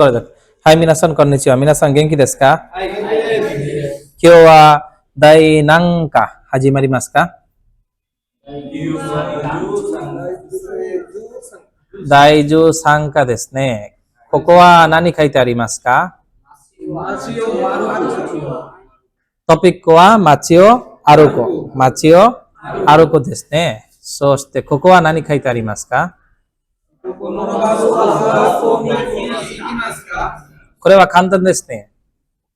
はい、皆さん、こんにちは。皆さん、元気ですか？今日は第何課始まりますか？第13課ですね。ここは何書いてありますか？トピックは街を歩こう。街を歩こうですね。そして、ここは何書いてありますか？これは簡単ですね。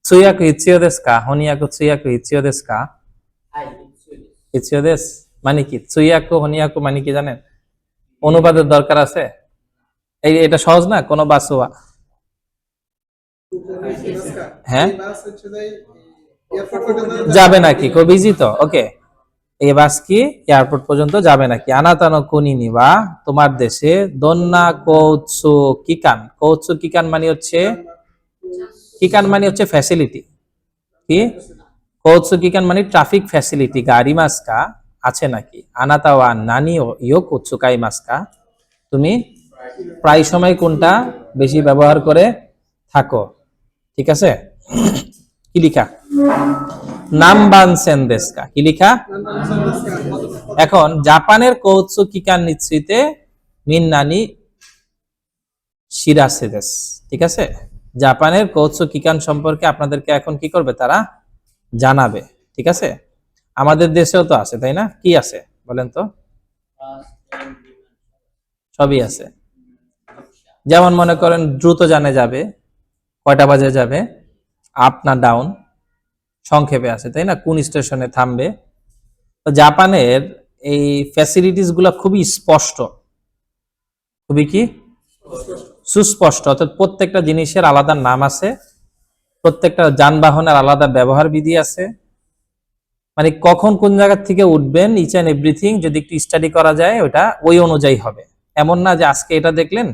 通訳必要ですか？翻訳通訳必要ですか？必要です。মানে কি?通訳翻訳মানে কি জানেন? অনুবাদের দরকার আছে? এটা সহজ না? কোন বাস হওয়া? হ্যাঁ? যাবে নাকি? খুব ইজি তো? ওকে। এই বাস কি এয়ারপোর্ট পর্যন্ত যাবে নাকি? আনাতানো কুনিনি বা তোমার দেশে দন্না কৌৎসু কিকান। কৌৎসু কিকান মানে হচ্ছে ফ্যাসিলিটি। কি? কৌৎসু কিকান মানে ট্রাফিক ফ্যাসিলিটি গাড়ি মাস্কা আছে নাকি? আনাতা ওয়া নানিও ইয়ো কুৎসুকাই মাস্কা। তুমি প্রায় সময় কোনটা বেশি ব্যবহার করে থাকো? ঠিক আছে? কি লিখা? নামবানসেন দেশকা। কি লিখা? এখন জাপানের কৌৎসু কিকান নিশ্চিতে মিন্নানি শিরাসে দেশ। ঠিক আছে? জাপানের কৌৎসু কিকান সম্পর্কে আপনাদেরকে এখন কি করবে তারা? জানাবে। ঠিক আছে? আমাদের দেশেও তো আছে, তাই না? কি আছে বলেন তো? সবই আছে। যেমন মনে করেন দ্রুত জানে যাবে, কয়টা বাজে যাবে, আপ না ডাউন সংক্ষেপে আছে, তাই না? কোন স্টেশনে থামবে। তো জাপানের এই ফ্যাসিলিটিস গুলো খুবই স্পষ্ট, খুবই কি সুস্পষ্ট। অর্থাৎ প্রত্যেকটা জিনিসের আলাদা নাম আছে, প্রত্যেকটা যানবাহনের আলাদা ব্যবহার বিধি আছে। মানে কখন কোন জায়গা থেকে উঠবেন ইচ অ্যান্ড এভরিথিং যদি একটু স্টাডি করা যায় ওটা ওই অনুযায়ী হবে। এমন না যে আজকে এটা দেখলেন।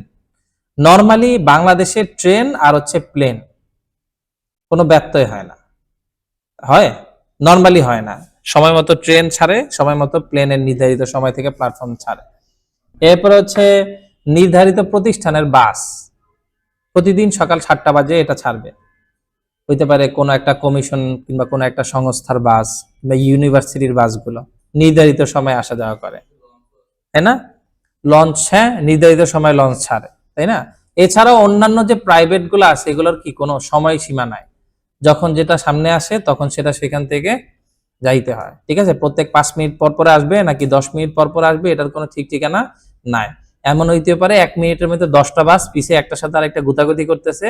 নরমালি বাংলাদেশের ট্রেন আর হচ্ছে প্লেন কোনো ব্যত্যয় হয় না, হয় নরমালি হয় না। সময় মতো ট্রেন ছাড়ে, সময় মতো প্লেনের নির্ধারিত সময় থেকে প্ল্যাটফর্ম ছাড়ে। এরপর হচ্ছে নির্ধারিত প্রতিষ্ঠানের বাস প্রতিদিন সকাল 7টা বাজে এটা ছাড়বে। হইতে পারে কোনো একটা কমিশন কিংবা কোনো একটা সংস্থার বাস বা ইউনিভার্সিটির বাসগুলো নির্ধারিত সময় আসা যাওয়া করে, তাই না? লঞ্চ, হ্যাঁ, নির্ধারিত সময় লঞ্চ ছাড়ে, তাই না? এছাড়াও অন্যান্য যে প্রাইভেট গুলো আছে এগুলোর কি কোনো সময় সীমা নাই। যখন যেটা সামনে আসে তখন সেটা সেখান থেকে যাইতে হয়। ঠিক আছে? প্রত্যেক 5 মিনিট পর পর আসবে নাকি 10 মিনিট পর পর আসবে এটার কোনো ঠিক ঠিকানা নাই। এমন হইতে পারে 1 মিনিটের মধ্যে 10টা বাস পিছে একটার সাথে আরেকটা গুতাগুতি করতেছে,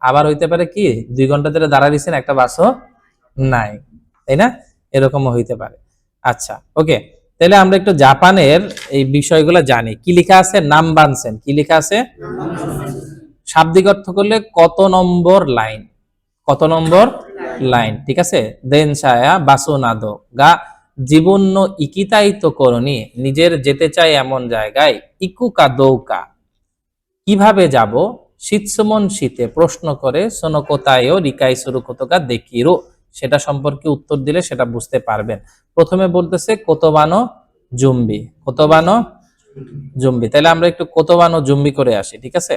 আবার হইতে পারে কি 2 ঘন্টা ধরে দাঁড়ায় দিয়েছেন একটা বাসও নাই, তাই না? এরকমও হইতে পারে। আচ্ছা, ওকে। তাহলে আমরা একটু জাপানের এই বিষয়গুলো জানি। কি লেখা আছে? নামবানসেন। কি লেখা আছে? শাব্দিক অর্থ করলে কত নম্বর লাইন, কত নম্বর লাইন। ঠিক আছে? দেন ছায়া বাসুনাদো গা জীবন্য ইকিতাই তো করণী, নিজের যেতে চাই এমন জায়গায় ইকুকা দৌকা কিভাবে যাব, শীতসমন শীতে প্রশ্ন করে সোনকোতায়ও রিকাই শুরু কতকা দেখিরো, সেটা সম্পর্কে উত্তর দিলে সেটা বুঝতে পারবেন। প্রথমে বলতেছে কোতবানো জুম্বি, কোতবানো জুম্বি। তাহলে আমরা একটু কোতবানো জুম্বি করে আসি। ঠিক আছে?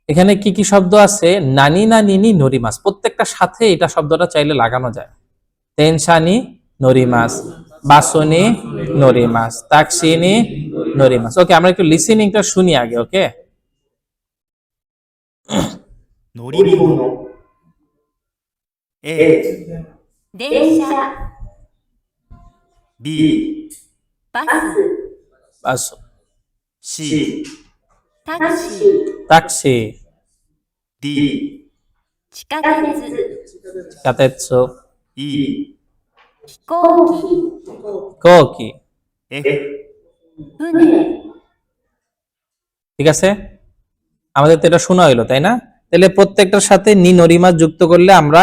এখানে কি কি শব্দ আছে? নানি না নিনি নরিমাস, প্রত্যেকটা সাথে এটা শব্দটা চাইলে লাগানো যায়। তেনশানি নরিমাস, বাসনি নরিমাস, তাকসিনি নরিমাস। ওকে, আমরা একটু লিসেনিংটা শুনি আগে। Okay, 乗り物 A 電車、 B バス、 bus, C タクシー、 taxi, D 地下鉄、 কাতেৎসু, E 飛行機、 কোকি। F 船、 ঠিক আছে? আমাদের তো এটা শোনা হইলো, তাই না? তাহলে প্রত্যেকটার সাথে নি নরিমাস যুক্ত করলে আমরা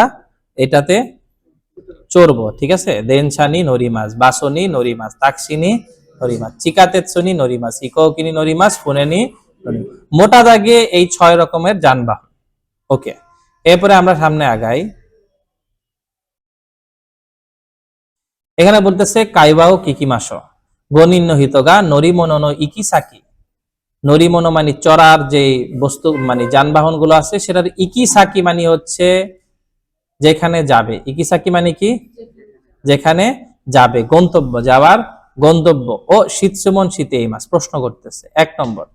এটাতে চড়বো। ঠিক আছে? দেনশানি নরিমাস, বাসনি নরিমাস, তাকসিনি নরিমাস, চিকাতেৎসুনি নরিমাস, ইকোকিনি নরিমাস, ফুনেনি নরিমাস। মোটা দাগে এই 6 রকমের যানবাহন। ওকে, এরপরে আমরা সামনে আগাই। এখানে বলতেছে কাইবাও কিকিমাশো গনিন্ন হিতগা নরিমোনো ইকিসাকি নরিমনো মানে চড়ার যে বস্তু মানে যানবাহন গুলো আছে সেটার ইকিসাকি মানে হচ্ছে যেখানে যাবে। ইকিসাকি মানে কি? যেখানে যাবে, গন্তব্য, যাওয়ার গন্তব্য। ও শীতসুমন শীতে এই মাস প্রশ্ন করতেছে। 1 নম্বর,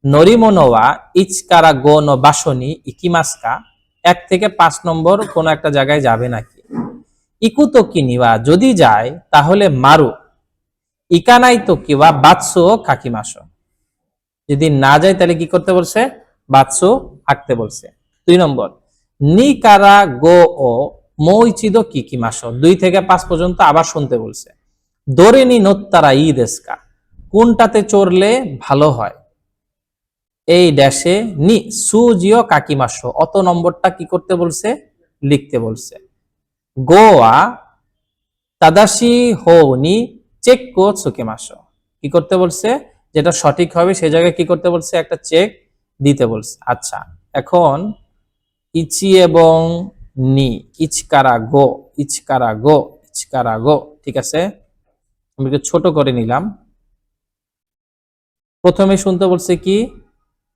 নরিমনো ওয়া ইচকারা গো নো বাসনি ইকিমাসকা, 1 থেকে 5 নম্বর কোন একটা জায়গায় যাবে নাকি? ইকুতো কিনিওয়া যদি যায় তাহলে মারু, ইকানাই তো কিওয়া বাৎসু কাকিমাসো, যদি না যায় তাহলে কি করতে বলছে? বাৎসু আঁকতে বলছে। 2 নম্বর, নি কারা গো ও মইচিদো কিকিমাসো, 2 থেকে 5 পর্যন্ত আবার শুনতে বলছে। দোরে নি নোত্তারা ই দেশকা, কোনটাতে চড়লে ভালো হয়? এই ড্যাশে নি সুজিও কাকিমাসো, অত নম্বরটা কি করতে বলছে? লিখতে বলছে। গোয়া তাদাশি হো নি চেককো সুকেমাসো, কি করতে বলছে? যেটা সঠিক হবে সেই জায়গায় কি করতে বলছে? একটা চেক দিতে বলছে। আচ্ছা, এখন ইচি এবং নি, ইচকারা গো, ইচকারা গো, ইচকারা গো, ঠিক আছে, আমি একটু ছোট করে নিলাম। প্রথমে শুনতে বলছে কি?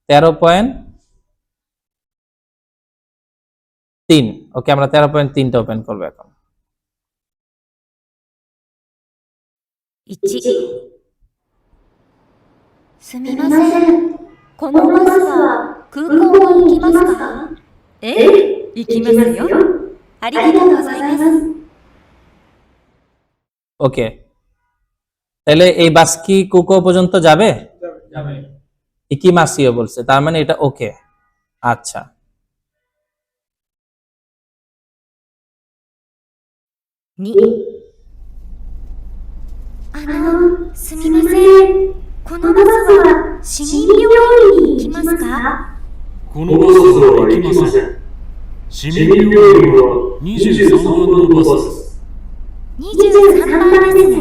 13.3। ওকে, আমরা 13.3টা ওপেন করবো এখন। 1、すみません。このバスは空港に行きますか？え、行きますよ。ありがとうございます。 ওকে, তাহলে এই বাস কি কুকো পর্যন্ত যাবে? ইকিমাসিও বলছে, তার মানে এটা ওকে। আচ্ছা, 2、すみません。このバスは市民病院に行きますか？このバスは行きません。市民病院は23番のバスです。 23番ですね。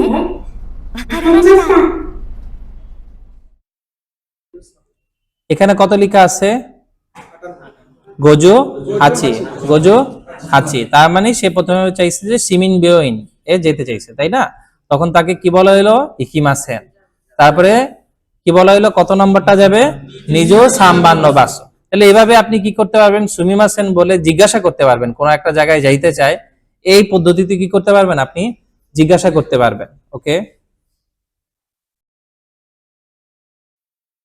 わかりました。 এখানে কত লেখা আছে? গোজো হাচি, গোজো হাচি, তার মানে সে প্রথমে চাইছে যে সিমিন বিয়োইন এ যেতে চাইছে, তাই না? তখন তাকে কি বলা হলো? ইকিমাসেন। তারপরে কি বলা হলো? কত নম্বরটা যাবে? নিজো সামবান্ন বাস। তাহলে এইভাবে আপনি কি করতে পারবেন? সুমিমাসেন বলে জিজ্ঞাসা করতে পারবেন, কোন একটা জায়গায় যাইতে চায়, এই পদ্ধতিতে কি করতে পারবেন? আপনি জিজ্ঞাসা করতে পারবেন। ওকে,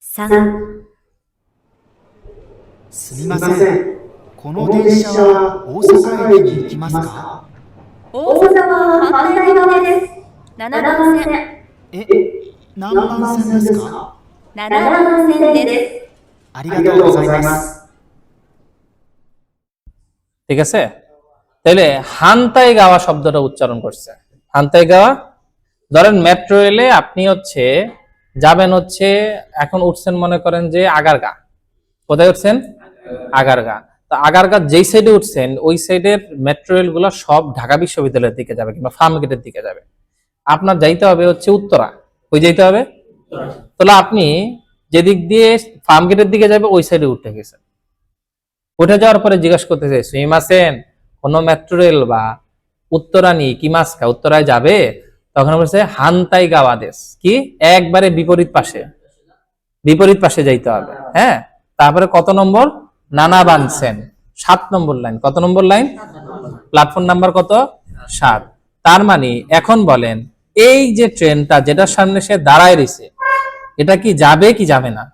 3、すみません。この電車は大阪駅に行きますか？大阪は反対側です。7番線。え、何番線ですか7番線です。ありがとうございます。 ঠিক আছে, তাহলে হান্তাই গাওয়া শব্দটা উচ্চারণ করছে। হান্তাই গাওয়া, ধরেন মেট্রো রেলে আপনি হচ্ছে যাবেন হচ্ছে, এখন উঠছেন মনে করেন যে আগারগা। কোথায় উঠছেন? আগারগা। তো আগারগা যেই সাইডে উঠছেন ওই সাইডের মেট্রো রেল গুলো সব ঢাকা বিশ্ববিদ্যালয়ের দিকে যাবে কিংবা ফার্ম গেটের দিকে যাবে। আপনার যাইতে হবে হচ্ছে উত্তরা, ওই যাইতে হবে। তাহলে আপনি যেদিক দিয়ে ফার্ম গেটের দিকে যাবে ওই সাইডে উঠে গেছেন। উঠে যাওয়ার পরে জিজ্ঞাসা করতে চাই, সুইমাসেন কোন মেট্রো রেল বা উত্তরানি কিমাসকা, উত্তরায় যাবে? তখন বলছে হান্তাই গাওয়া দেশ, কি একবারে বিপরীত পাশে, বিপরীত পাশে যাইতে হবে। হ্যাঁ, তারপরে কত নম্বর? নানা বানসেন, 7 নম্বর লাইন। কত নম্বর লাইন? প্ল্যাটফর্ম নাম্বার কত? 7। তার মানে এখন বলেন, এই যে ট্রেনটা যেটার সামনে সে দাঁড়ায় রয়েছে এটা কি যাবে কি যাবে না?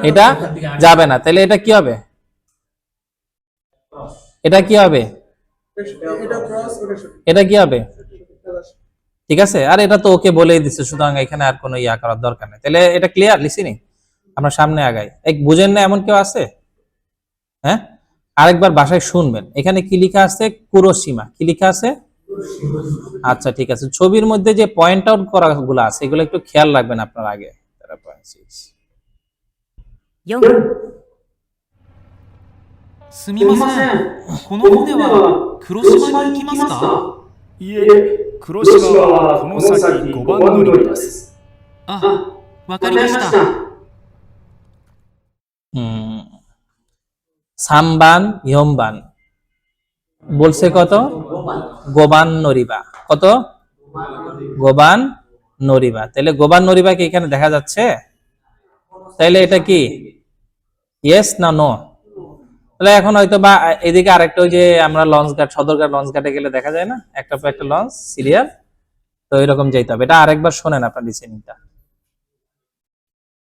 এটা যাবে না। তাহলে এটা কি হবে? এটা কি হবে? এটা কি হবে? ঠিক আছে, আর এটা তো ওকে বলেই দিচ্ছে, সুতরাং এখানে আর কোনো ইয়া করার দরকার নেই। তাহলে এটা ক্লিয়ার, লিসিনি? আমরা সামনে আগাই। এক বুঝেন না এমন কেউ আছে? হ্যাঁ, আরেকবার বাসায় শুনবেন। এখানে কি লেখা আছে? কুরোশিমা। কি লেখা আছে? আচ্ছা, ঠিক আছে। ছবির মধ্যে যে পয়েন্ট আউট করা গুলো আছে এগুলো একটু খেয়াল রাখবেন আপনার আগে। 4、すみません。この船は黒島に行きますか？いえ、黒島はこの先5番乗り場です。あ、わかりました。 সামবান ইয়মবান বলছে কত? গোবান নরিবা। কত? গোবান নরিবা। তাহলে গোবান নরিবা কি এখানে দেখা যাচ্ছে? তাইলে এটা কি ইয়েস না নো? তাহলে এখন হয়তো বা এদিকে আরেকটা, ওই যে আমরা লঞ্চ ঘাট, সদরঘাট লঞ্চ ঘাটে গেলে দেখা যায় না একটা পর একটা লঞ্চ সিরিয়াল, তো এরকম যাইতে হবে। এটা আরেকবার শোনেন আপনার লিসেনিংটা।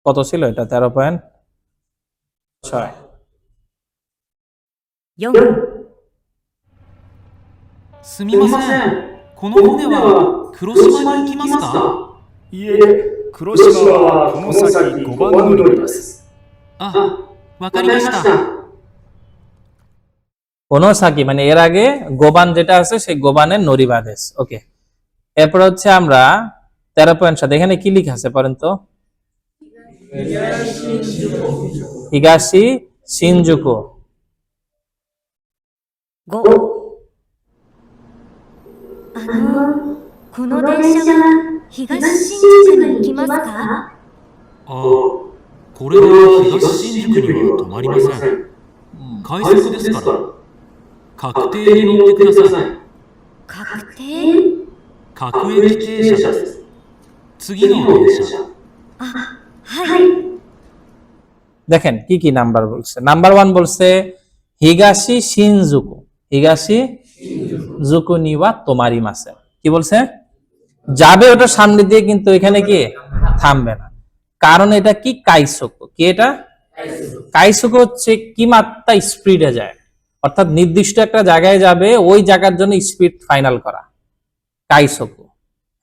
কত ছিল এটা? 13.6। 4、すみません。この船は黒島に行きますか？いえ、黒島はこの先5番乗りです。あ、わかりました。কোনোসাকি মানে এর আগে গোবান যেটা আছে সেই গোবানের নরিবাদেশ। ওকে, এরপর হচ্ছে আমরা 13.7, এখানে কি লেখা আছে পড়েন তো? হিগাশি শিনজুকু। 5、この電車は東新宿に行きますか？あ、これは東新宿には止まりません。快速ですから。確定に乗ってください。確定？各駅停車です。次の電車。あ、はい。 দেখেন কি কি নাম্বার বলছে। নাম্বার 1 বলছে হিগাশি শিনজুকু, হিগাশি জুকু নিওয়া তোমারিমাসে। কি বলছে? যাবে ওটা সামনে দিয়ে, কিন্তু এখানে কি থামবে না, কারণ এটা কি কাইসোকু। কি এটা? কাইসোকু হচ্ছে কি মাত্রা স্পিডে যায়, অর্থাৎ নির্দিষ্ট একটা জায়গায় যাবে, ওই জায়গার জন্য স্পিড ফাইনাল করা, কাইসোকু।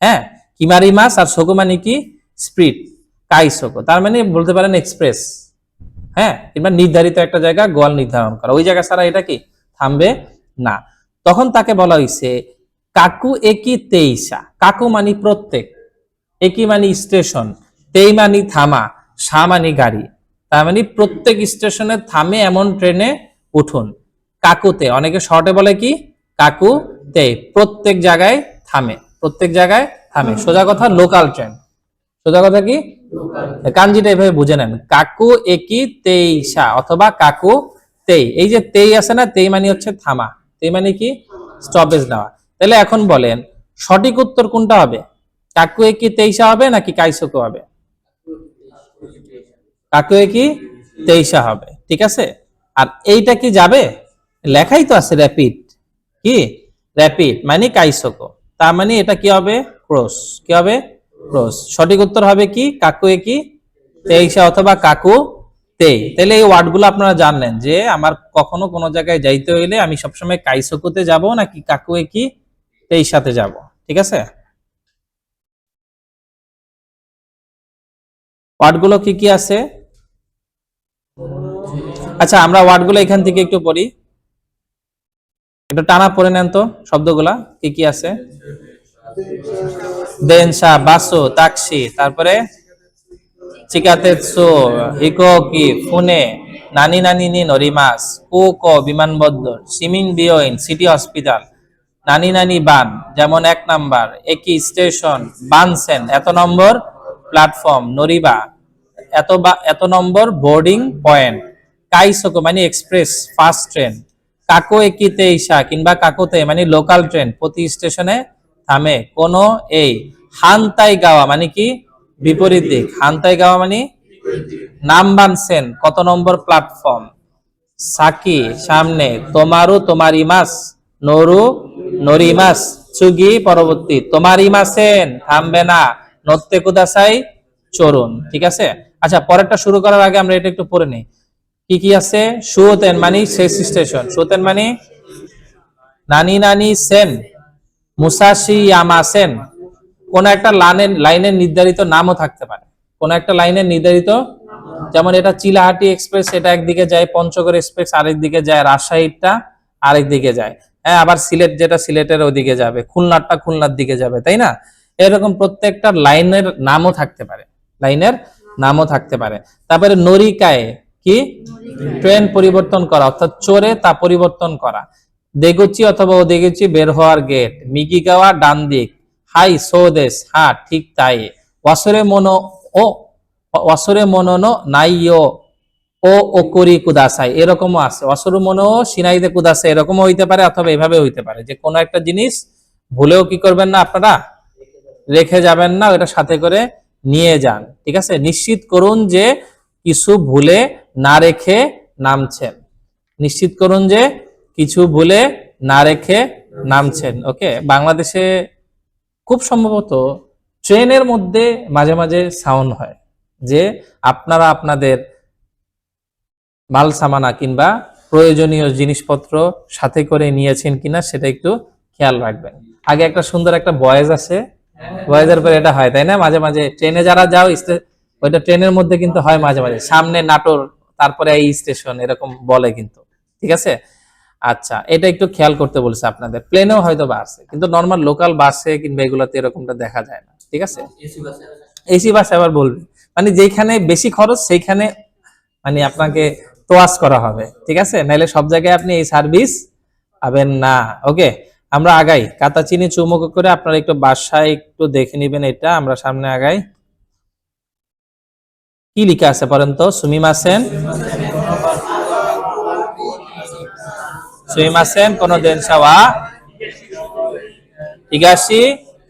হ্যাঁ, কিমারিমাস আর সোকু মানে কি স্পিড, কাইসোকু তার মানে বলতে পারেন এক্সপ্রেস। হ্যাঁ, কিংবা নির্ধারিত একটা জায়গা গোয়াল নির্ধারণ করা, ওই জায়গা ছাড়া এটা কি থামবে না। তখন তাকে বলা হয়েছে কাকু একি তেইশা। কাকু মানি প্রত্যেক, একি মানি স্টেশন, তেই মানি থামা, সা মানি গাড়ি। তার মানে প্রত্যেক স্টেশনে থামে এমন ট্রেনে উঠুন। কাকুতে, অনেকে শর্টে বলে কি কাকুতে, প্রত্যেক জায়গায় থামে, প্রত্যেক জায়গায় থামে। সোজা কথা লোকাল ট্রেন, সোজা কথা কি কাঞ্জিটা এভাবে বুঝে নেন, কাকু একি তেইশা অথবা কাকু তেই। এই যে তেই আছে না, তেই মানে হচ্ছে থামা, তেই মানে কি স্টপেজ নেওয়া। তাহলে এখন বলেন সঠিক উত্তর কোনটা হবে? কাকু একি তেইশা হবে নাকি কাইসোকু হবে? কাকু একি তেইশা হবে, ঠিক আছে। আর এইটা কি যাবে? লেখাই তো আছে র্যাপিড, কি র্যাপিড মানে কাইসোকু, তার মানে এটা কি হবে ক্রস। কি হবে? ক্রস। সঠিক উত্তর হবে কি কাকু একি তেইশা অথবা কাকু তেই। তাহলে এই ওয়ার্ডগুলো আপনারা জানলেন যে আমার কখনো কোনো জায়গায় যাইতে হইলে আমি সবসময় কাইসোকুতে যাব নাকি কাকু একি তেইশাতে যাব, ঠিক আছে। ওয়ার্ডগুলো কি কি আছে? আচ্ছা, আমরা ওয়ার্ডগুলো এখান থেকে একটু পড়ি, একটু টানা পড়ে নেন তো শব্দগুলা কি কি আছে। দেনশা, বাসো, তাক্সি, তারপরে চিকাতেৎসু, হিকোকি, ফুনে, নানি নানি নি নরিমাস, কুকো বিমানবন্দর, সিমিন বিয়োইন সিটি হসপিটাল, নানি নানি বান যেমন 1 নাম্বার, একি স্টেশন, বানসেন এত নম্বর প্ল্যাটফর্ম, নরিবা এত নম্বর বোর্ডিং পয়েন্ট, কাইসোকো মানে এক্সপ্রেস ফাস্ট ট্রেন, কাকো একি তেইশা কিংবা কাকোতে মানে লোকাল ট্রেন প্রতি স্টেশনে থামে। কোন এই হানতাই গাওয়া মানে কি বিপরীত দিক, হানতাই গাওয়া মানে নামবানসেন কত নম্বর প্ল্যাটফর্ম, সাকি সামনে, তোমারু তোমারিমাস, নরু নরিমাস, চুগি পরবর্তী, তোমারিমাসেন থামবে না, নত্তে কুদাসাই চরুন, ঠিক আছে। আচ্ছা, পরেরটা শুরু করার আগে আমরা এটা একটু পড়ে নিই কি কি আছে। শুতেন মানে শেষ স্টেশন, শুতেন মানে নানি নানি সেন, মুসাশি ইয়ামাসেন। কোন একটা লাইনের নির্ধারিত নামও থাকতে পারে, কোন একটা লাইনের নির্ধারিত, যেমন এটা চিলাহাটি এক্সপ্রেস, এটা একদিকে যায়, পঞ্চগড় এক্সপ্রেস আরেক দিকে যায়, রাজশাহীটা আরেক দিকে যায়, হ্যাঁ, আবার সিলেট যেটা সিলেটের ওদিকে যাবে, খুলনারটা খুলনার দিকে যাবে, তাই না। এরকম প্রত্যেকটা লাইনের নামও থাকতে পারে, লাইনের নামও থাকতে পারে। তারপরে নরিকায় কি ট্রেন পরিবর্তন করা, অর্থাৎ চড়ে তা পরিবর্তন করা, দেগুচি অথবা ওদেগুচি বের হওয়ার গেট, মিকিগাওয়া ডান দিক, হাই সোদেশ হ্যাঁ ঠিক তাই, ওয়াসরে মনো ও ওয়াসরে মনোনো নাইও ও ওকরি কুদাসাই, এরকমও আছে। ওয়াসরু মনো সিনাইদে কুদাসাই এরকমও হইতে পারে, অথবা এভাবে হইতে পারে যে কোনো একটা জিনিস ভুলেও কি করবেন না আপনারা, রেখে যাবেন না, ওটা সাথে করে নিয়ে যান, ঠিক আছে। নিশ্চিত করুন যে কিছু ভুলে না রেখে নামছেন। নিশ্চিত করুন যে কিছু ভুলে না রেখে নামছেন। ওকে, বাংলাদেশে খুব সম্ভবত ট্রেনের মধ্যে মাঝে মাঝে সাউন্ড হয় যে আপনারা আপনাদের মাল সামানা কিংবা প্রয়োজনীয় জিনিসপত্র সাথে করে নিয়েছেন কিনা সেটা একটু খেয়াল রাখবেন। আগে একটা সুন্দর একটা ভয়েস আছে, ভয়েসের পরে এটা হয়, তাই না? মাঝে মাঝে ট্রেনে যারা যাও ওইটা ট্রেনের মধ্যে কিন্তু হয় মাঝে মাঝে, সামনে নাটোর তারপরে এই স্টেশন এরকম বলে কিন্তু, ঠিক আছে? আচ্ছা, এটা একটু খেয়াল করতে বলছে আপনাদের। প্লেনেও হয়তো বা আছে, কিন্তু নর্মাল লোকাল বাসে কিংবা এগুলোতে এরকমটা দেখা যায় না, ঠিক আছে? এসি বাসে আবার বলবে, মানে যেখানে বেশি খরচ সেইখানে মানে আপনাকে তোয়াজ করা হবে, ঠিক আছে? নাইলে সব জায়গায় আপনি এই সার্ভিস পাবেন না। ওকে, আমরা আগাই। কাতা চিনি চুমুক করে আপনারা একটু বাসায় একটু দেখে নিবেন। এটা আমরা সামনে আগাই। কি লিখা আছে পড়েন তো? সুমিমাসেন, সুমিমাসেন কোন দেনশা ওয়া হিগাশি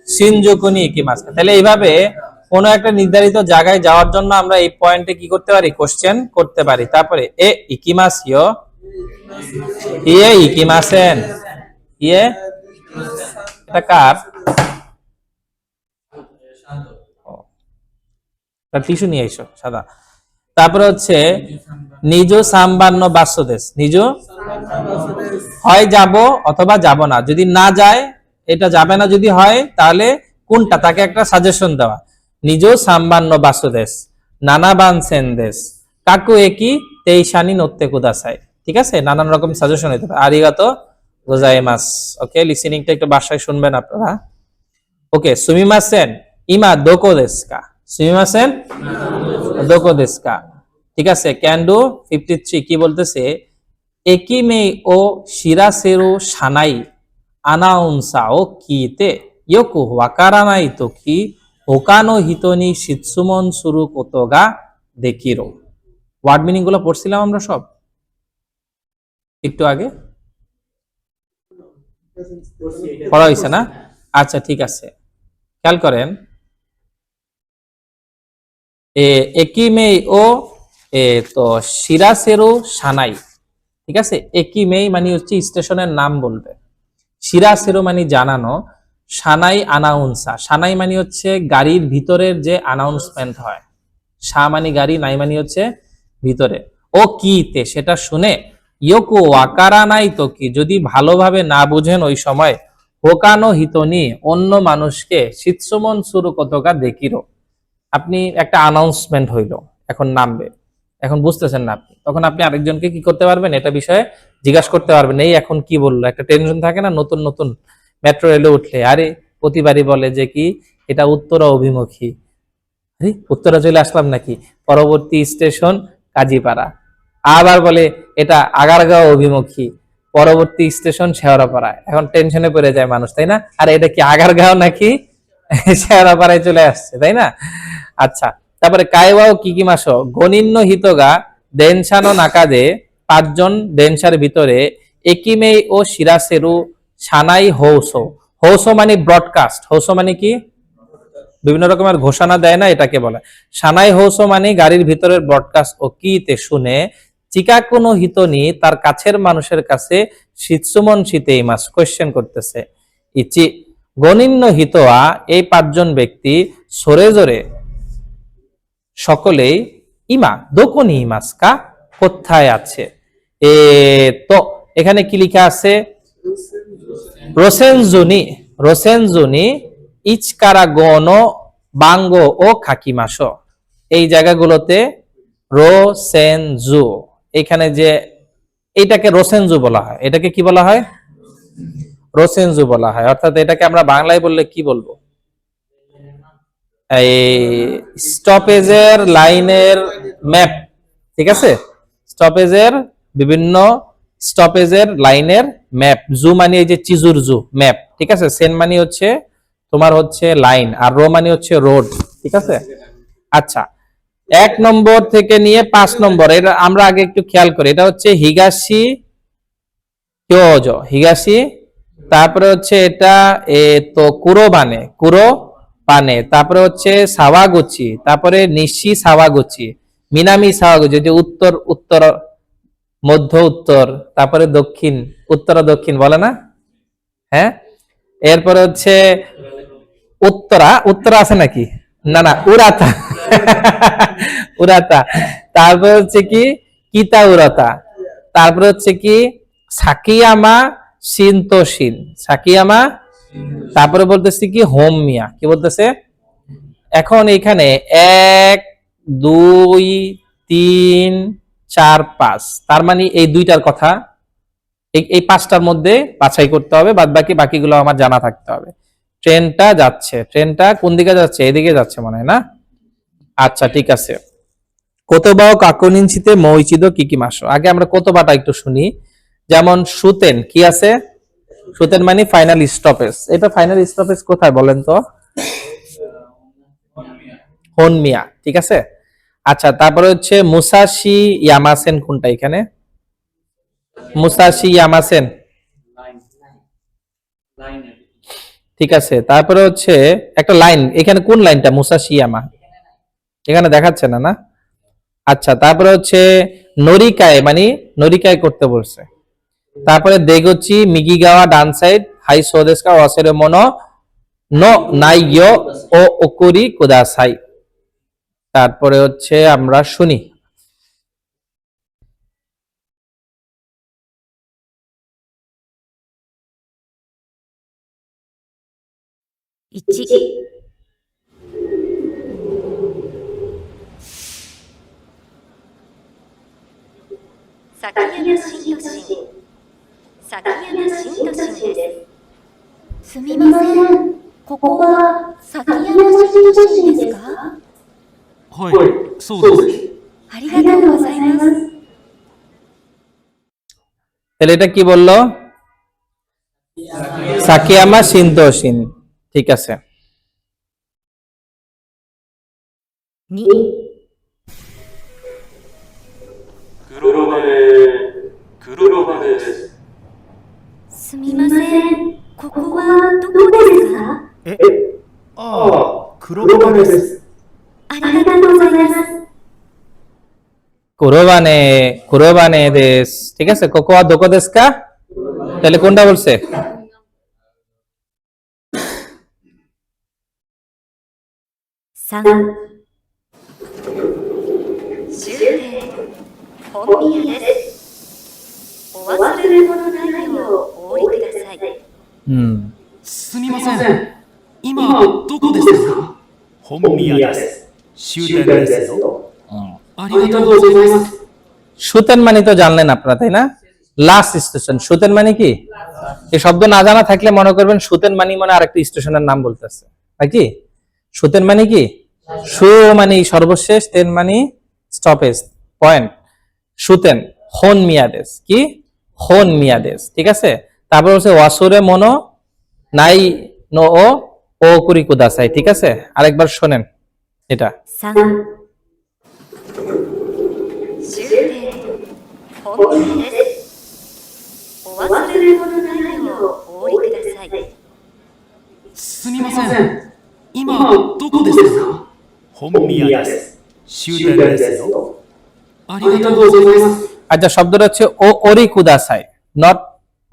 শিনজুকু নি ইকিমাসু। তাহলে এইভাবে কোন একটা নির্ধারিত জায়গায় যাওয়ার জন্য আমরা এই পয়েন্টে কি করতে পারি? কোশ্চেন করতে পারি। তারপরে এ ইকিমাসিও, ইয়ে ইকিমাসেন, ইয়ে এটা কার? টিস্যু নিয়ে এসো সাদা। তারপরে হচ্ছে নিজ সাম্বান্ন বাস্যদেশ, নিজ হয় যাব অথবা যাব না। যদি না যায়, এটা যাবে না যদি হয়, তাহলে কোনটা তাকে একটা সাজেশন দেওয়া। নিজ সাম্বান্ন বাস্যদেশ, নানা বানসেন দেশ, কাকু একই তেইশানি নত্তে কুদাসাই। ঠিক আছে, নানান রকম সাজেশন হতে পারে। আরিগাতো গোজাইমাস। ওকে, লিসেনিংটা একটু বাসায় শুনবেন আপনারা। ওকে, সুমিমাসেন ইমা দোকো দেশকা, সুমিমাসেন দোকো দেশকা। ঠিক আছে, ক্যান ডু 53 কি বলতেছে? একিমে ও শিরাসেরো সানাই আনাউন্সা ও কিতে ইয়োকু ওয়াকারানাই তোকি ওকানো হিতনি শিৎসুমন সুরু কোতোগা দেখিরো। ওয়ার্ড মিনিং গুলো পড়ছিলাম আমরা সব একটু আগে, পড়া হয়েছে না? আচ্ছা ঠিক আছে, খেয়াল করেন। একিমেই ও তো শিরাসেরো সানাই, ঠিক আছে? একিমেই মানে হচ্ছে স্টেশনের নাম বলবে, শিরাসেরো মানে জানানো, সানাই আনাউন্সা, সানাই মানে হচ্ছে গাড়ির ভিতরের যে অ্যানাউন্সমেন্ট হয়, সা মানে গাড়ি, নাই মানে হচ্ছে ভিতরে, ও কিতে সেটা শুনে, ইয়োকো আকারা নাই তো কি যদি ভালোভাবে না বুঝেন ওই সময়, হোকানো হিতনি অন্য মানুষকে শীতসমন শুরু কতকা দেখিরো। আপনি একটা অ্যানাউন্সমেন্ট হইলো, এখন নামবে, এখন বুঝতেছেন না আপনি, তখন আপনি আরেকজনকে কি করতে পারবেন? এটা বিষয়ে জিজ্ঞাসা করতে পারবেন। এই এখন কি বললো, একটা টেনশন থাকে না নতুন নতুন মেট্রো রেলে উঠলে, আরে প্রতিবারই বলে যে কি এটা উত্তরা অভিমুখী, আরে উত্তরা চলে আসলাম নাকি, পরবর্তী স্টেশন কাজীপাড়া। আবার বলে এটা আগারগাঁও অভিমুখী, পরবর্তী স্টেশন শেওড়াপাড়া। এখন টেনশনে পড়ে যায় মানুষ, তাই না? আর এটা কি আগারগাঁও নাকি শেওড়াপাড়ায় চলে আসছে, তাই না? আচ্ছা, তারপরে কাইওয়াও কিকি মাসো গণিন্য হিতগা দেনশানো নাকাদে, পাঁচজন দেনশার ভিতরে একিমেই ও শিরাসেরু সানাই হৌসো। হৌসো মানে ব্রডকাস্ট, হৌসো মানে কি বিভিন্ন রকমের ঘোষণা দেয় না, এটাকে বলে সানাই হৌসো মানে গাড়ির ভিতরের ব্রডকাস্ট। ও কিতে শুনে, চিকাকুনো হিতনি তার কাছের মানুষের কাছে শীতসুমন শীতেই মাস কোয়েশ্চেন করতেছে। ইচি গণিন্য হিতোয়া এই পাঁচজন ব্যক্তি সরে জোরে সকলেই ইমা দোকনি ইমাসকা কোথায় আছে। তো এখানে কি লেখা আছে? রোসেনজুনি, রোসেনজুনি ইচকারা গনো বাঙ্গো ও খাকিমাসো। এই জায়গাগুলোতে রোসেনজু, এখানে যে এইটাকে রোসেনজু বলা হয়, এটাকে কি বলা হয়? রোসেনজু বলা হয়। অর্থাৎ এটাকে আমরা বাংলায় বললে কি বলবো? এই স্টপেজের লাইনের ম্যাপ, ঠিক আছে? স্টপেজের বিভিন্ন স্টপেজের লাইনের ম্যাপ। জু মানে এই যে চিজুর জু, ম্যাপ, ঠিক আছে? সেন মানে হচ্ছে তোমার হচ্ছে লাইন, আর রো মানে হচ্ছে রোড, ঠিক আছে? আচ্ছা, 1 নম্বর থেকে নিয়ে 5 নম্বর এটা আমরা আগে একটু খেয়াল করি। এটা হচ্ছে হিগাশি ক্যোজো, হিগাশি। তারপরে হচ্ছে এটা তো কুরোবানে, কুরো পানে। তারপরে হচ্ছে সাওয়াগুচি, তারপরে নিশি সাওয়াগুচি, মিনামি সাওয়াগুচি, যে উত্তর উত্তর, মধ্য উত্তর, তারপরে দক্ষিণ, উত্তর দক্ষিণ বলে না? হ্যাঁ। এরপরে হচ্ছে উত্তরা, উত্তরা আছে নাকি? না না, উরাতা। উরাতা। তারপরে হচ্ছে কি কিতা উরাতা। তারপরে হচ্ছে কি সাকিয়ামা শিন্তোশিন, সাকিয়ামা। তারপরে বলতেছি কি হোম মিয়া, কি বলতেছে? এখন এখানে 1 2 3 4 5, তার মানে এই দুইটার কথা, এই পাঁচটার মধ্যে বাছাই করতে হবে, বাদ বাকিগুলো আমার জানা থাকতে হবে। ট্রেনটা যাচ্ছে, ট্রেনটা কোন দিকে যাচ্ছে? এদিকে যাচ্ছে মনে হয় না? আচ্ছা ঠিক আছে। কোতোবাও কাকুনিনচিতে মৌইচিদো কিকিমাশো। আগে আমরা কোতোবাটা একটু শুনি। যেমন সুতেন, কি আছে? সুতেন মানে ফাইনাল স্টপেজ। এটা ফাইনাল স্টপেজ কোথায় বলেন তো? হনমিয়া, ঠিক আছে। আচ্ছা, তারপরে হচ্ছে মুসাশি ইয়ামাসেন কোনটা এখানে? মুসাশি ইয়ামাসেন, ঠিক আছে। তারপরে হচ্ছে একটা লাইন, এখানে কোন লাইনটা? মুসাশি ইয়ামা, এখানে দেখাচ্ছে না, না? আচ্ছা, তারপরে হচ্ছে নরিকায়, মানে নরিকায় করতে বলছে। তারপরে দেগোচি মিগিগাওয়া ডান সাইড, হাই সোদেস্কা ওয়াসেরে মনো নো নাইয়ো ও ওকুরি কুদাসাই। তারপরে হচ্ছে আমরা শুনি। 1、崎山新都心、崎山新都心です。すみません、ここは崎山新都心ですか？はい、そうです。ありがとうございます。 তাহলে এটা কি বললো? সাকিয়ামা শিন্তোশিন, ঠিক আছে। 2、黒羽です。すみません、ここはどこですか？黒羽です。ありがとうございます。 কুরোবানে, কুরোবানে দেশ, ঠিক আছে। কোকোয়া দোকো দেশ কা, তাহলে কোনটা বলছে? 3、終点本宮です。お忘れ物ないようお降りください。すみません。今どこですか？本宮です。終点ですよ。ありがとうございます。 সুতেন মানে তো জানলেন আপনারা, তাই না? Last station. সুতেন মানে কি? এই শব্দ না জানা থাকলে মনে করবেন সুতেন মানে আরেকটা স্টেশনের নাম বলতেছে, নাকি? সুতেন মানে কি? সু মানে সর্বশেষ, তেন মানে স্টপেজ, পয়েন্ট। সুতেন হন মিয়াদেশ, কি? হন মিয়াদেশ, ঠিক আছে। তারপর হচ্ছে ওয়াসুরে মনো নাই নো ও কুরি কুদাসাই, ঠিক আছে। আরেকবার শোনেন এটা। 3、終点本宮です。お忘れ物ないようお降りください。すみません。今どこですか？本宮です。終点ですよ。ありがとうございます。 আচ্ছা, শব্দটা হচ্ছে ও ওরি কুদাসাই, নট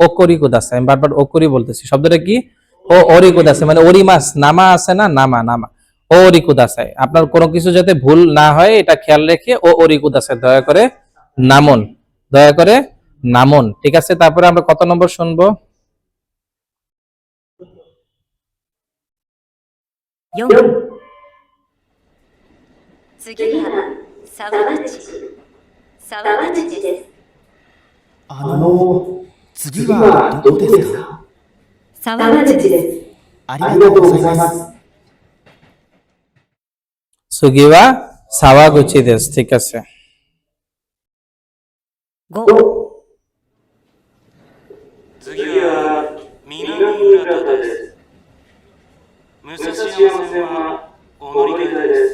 ও করি কুদাসাই। আমি বারবার ও করি বলতেছি। শব্দটা কি? ও ওরি কুদাসাই, মানে ওরি মাস নামা আছে না, নামা নামা, ও ওরি কুদাসাই। আপনার কোনো কিছু যাতে ভুল না হয় এটা খেয়াল রেখে ও ওরি কুদাসাই, দয়া করে নামন, দয়া করে নামন, ঠিক আছে। তারপরে আমরা কত নম্বর শুনবো? 4、次は沢口、沢口です。次はどこですか？沢口です。ありがとうございます。 সুগিওয়া সাওয়াগুচি দেশ, ঠিক আছে। 5、次は南浦田です。武蔵山線はお乗り換えです。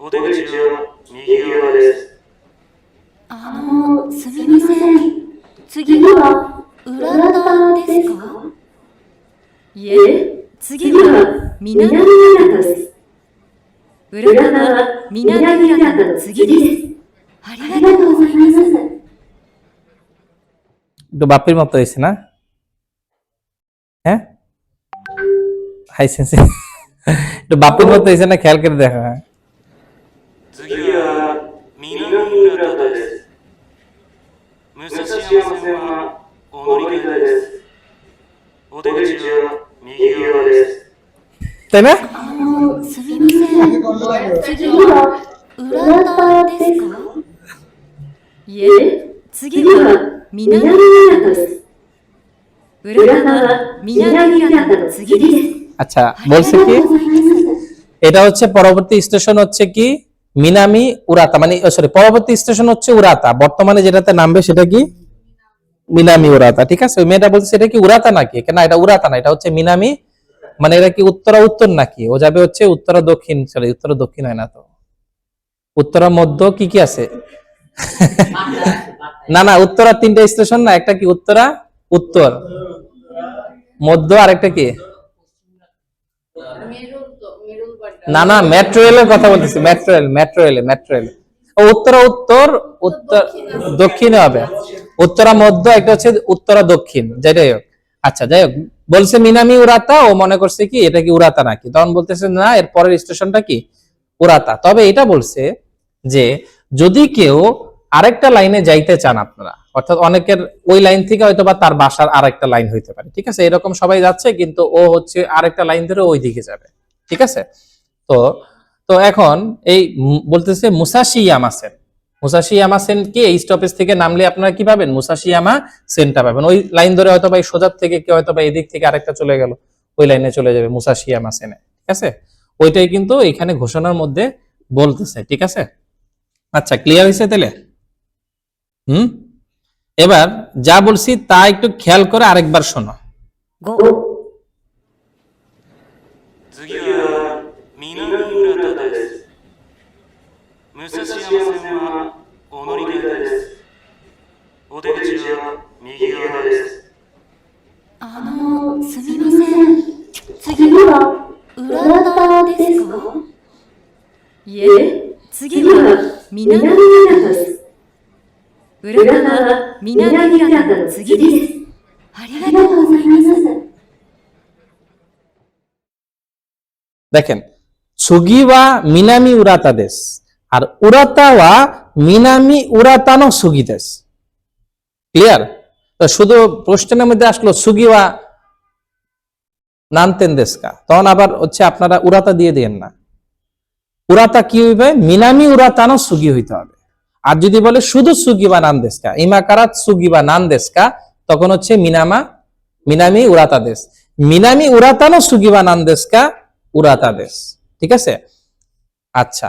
お出口は右側です。すみません。次は浦田ですか？いえ、次は南浦田です。浦田は南浦田の次です。ありがとうございます。 একটু বাপির মতো হয়েছে না? হ্যাঁ, হাই সেন্সি একটু বাপির মতো হয়েছে না? খেয়াল করে দেখো। হ্যাঁ, 次は南浦田です。武蔵山線はお乗り換えです。お出口は右側です。 তাই না? すみません。次は浦田ですか？いえ、次は南浦田です。浦田は南浦田の次です。 আচ্ছা, বলছে কি এটা হচ্ছে পরবর্তী স্টেশন হচ্ছে কি মিনামি উরাতা, মানে সরি পরবর্তী স্টেশন হচ্ছে উরাতা, বর্তমানে যেটাতে নামবে সেটা কি মিনামি উরাতা। ঠিক আছে, ওই মেয়েটা বলছে এটা কি উরাতা নাকি, কেন এটা উরাতা না, এটা হচ্ছে মিনামি, মানে এটা কি উত্তরা উত্তর নাকি, ও যাবে হচ্ছে উত্তরা দক্ষিণ, সরি উত্তরা দক্ষিণ হয় না তো, উত্তরা মধ্য কি কি আছে না না, উত্তরা তিনটা স্টেশন না, একটা কি উত্তরা উত্তর মধ্য আর একটা কি, না না মেট্রো রেলের কথা বলতেছি, মেট্রো রেল উত্তরা উত্তর উত্তর দক্ষিণে হবে, উত্তরা মধ্য, একটা হচ্ছে উত্তরা দক্ষিণ, যাই হোক। আচ্ছা যাই হোক, বলছে মিনামি উরাতা, ও মনে করছে কি এটা কি উরাতা নাকি, তখন বলতেছে না এর পরের স্টেশনটা কি উরাতা। তবে এটা বলছে যে যদি কেউ আরেকটা লাইনে যাইতে চান আপনারা, অর্থাৎ অনেকের ওই লাইন থেকে হয়তো বা তার বাসার আরেকটা লাইন হইতে পারে, ঠিক আছে, এরকম সবাই যাচ্ছে কিন্তু ও হচ্ছে আরেকটা লাইন ধরে ওই দিকে যাবে, ঠিক আছে। তো তো এখন এই বলতেছে মুসাশিয়ামা সেন, মুসাশিয়ামা সেন কি এই স্টপেজ থেকে নামলে আপনারা কি পাবেন, মুসাশিয়ামা সেনটা পাবেন, ওই লাইন ধরে হয়তো বা সোজা থেকে কেউ হয়তো বা এদিক থেকে আরেকটা চলে গেল, ওই লাইনে চলে যাবে মুসাশিয়ামা সেনে, ঠিক আছে, ওইটাই কিন্তু এখানে ঘোষণার মধ্যে বলতেছে, ঠিক আছে। আচ্ছা, ক্লিয়ার হয়েছে তাহলে? এবার যা বলছি তা একটু খেয়াল করে আরেকবার শোনো। 5、次は南浦田です。武蔵山線はお乗り換えです。お出口は右側です。すみません。次は浦田ですか？いえ、次は南浦田です。浦田は南浦田の次です。ありがとうございます。 দেখেন, সুগিওয়া মিনামি উরাতা দেশ আর উরাতাওয়া মিনামি উরাতানো সুগি দেশ, ক্লিয়ার? তো শুধু প্রশ্নের মধ্যে আসলো সুগিওয়া নানতেন দেশ কা, তখন আবার হচ্ছে আপনারা উরাতা দিয়ে দিয়েন না, উরাতা কি হইবে, মিনামি উরাতানো সুগি হইতে হবে। আর যদি বলে শুধু সুগিবা নান দেশ কা, ইমাকারাত সুগিবা নান দেশ কা, তখন হচ্ছে মিনামি উরাতা দেশ, মিনামি উরাতানো সুগিবা নান দেশ কা, উরাতা দেশ, ঠিক আছে। আচ্ছা,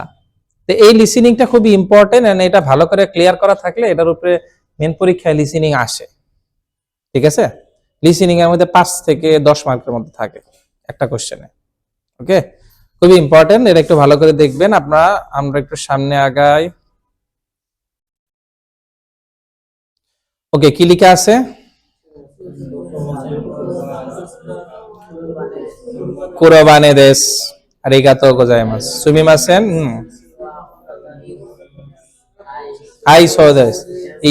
তো এই লিসেনিংটা খুবই ইম্পর্টেন্ট, এন্ড এটা ভালো করে ক্লিয়ার করা থাকলে এটার উপরে মেন পরীক্ষায় লিসেনিং আসে, ঠিক আছে। লিসেনিং এর মধ্যে 5 থেকে 10 মার্কের মধ্যে থাকে একটা কোশ্চেনে, ওকে, খুবই ইম্পর্টেন্ট, এটা একটু ভালো করে দেখবেন আপনারা। আমরা একটু সামনে আগাই। ওকে, কি লেখা আছে? কুরবানে দেশ, আরিগাতো গোজাইমাসু, সুমিমাসেন, আই সো দেশ,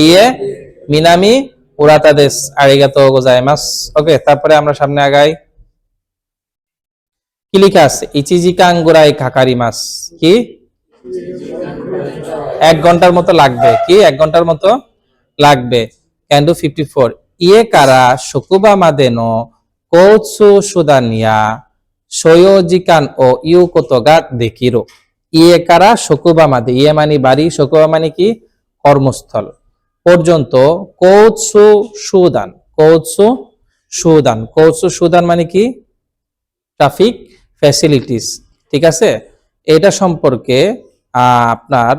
ইয়ে মিনামি উরাতা দেশ, আরিগাতো গোজাইমাসু। ওকে, তারপরে আমরা সামনে আগাই। কি লেখা আছে? ইচিজিকান গুরাই কাকারিমাস, কি 1 ঘন্টার মতো লাগবে, কি 1 ঘন্টার মতো লাগবে। ক্যান ডু 54, ইয়ে কারা শকুবা মাদেনো কোৎসু সুদানিয়া সয়োজিকান ও ইউ কোতোগা দেকিরো। ইয়ে কারা শকুবা মাদে, ইয়ে মানে বাড়ি, শকুবা মানে কি কর্মস্থল, পর্যন্ত কোৎসু সুদান, কোৎসু সুদান মানে কি ট্রাফিক ফ্যাসিলিটিস, ঠিক আছে। এটা সম্পর্কে আপনার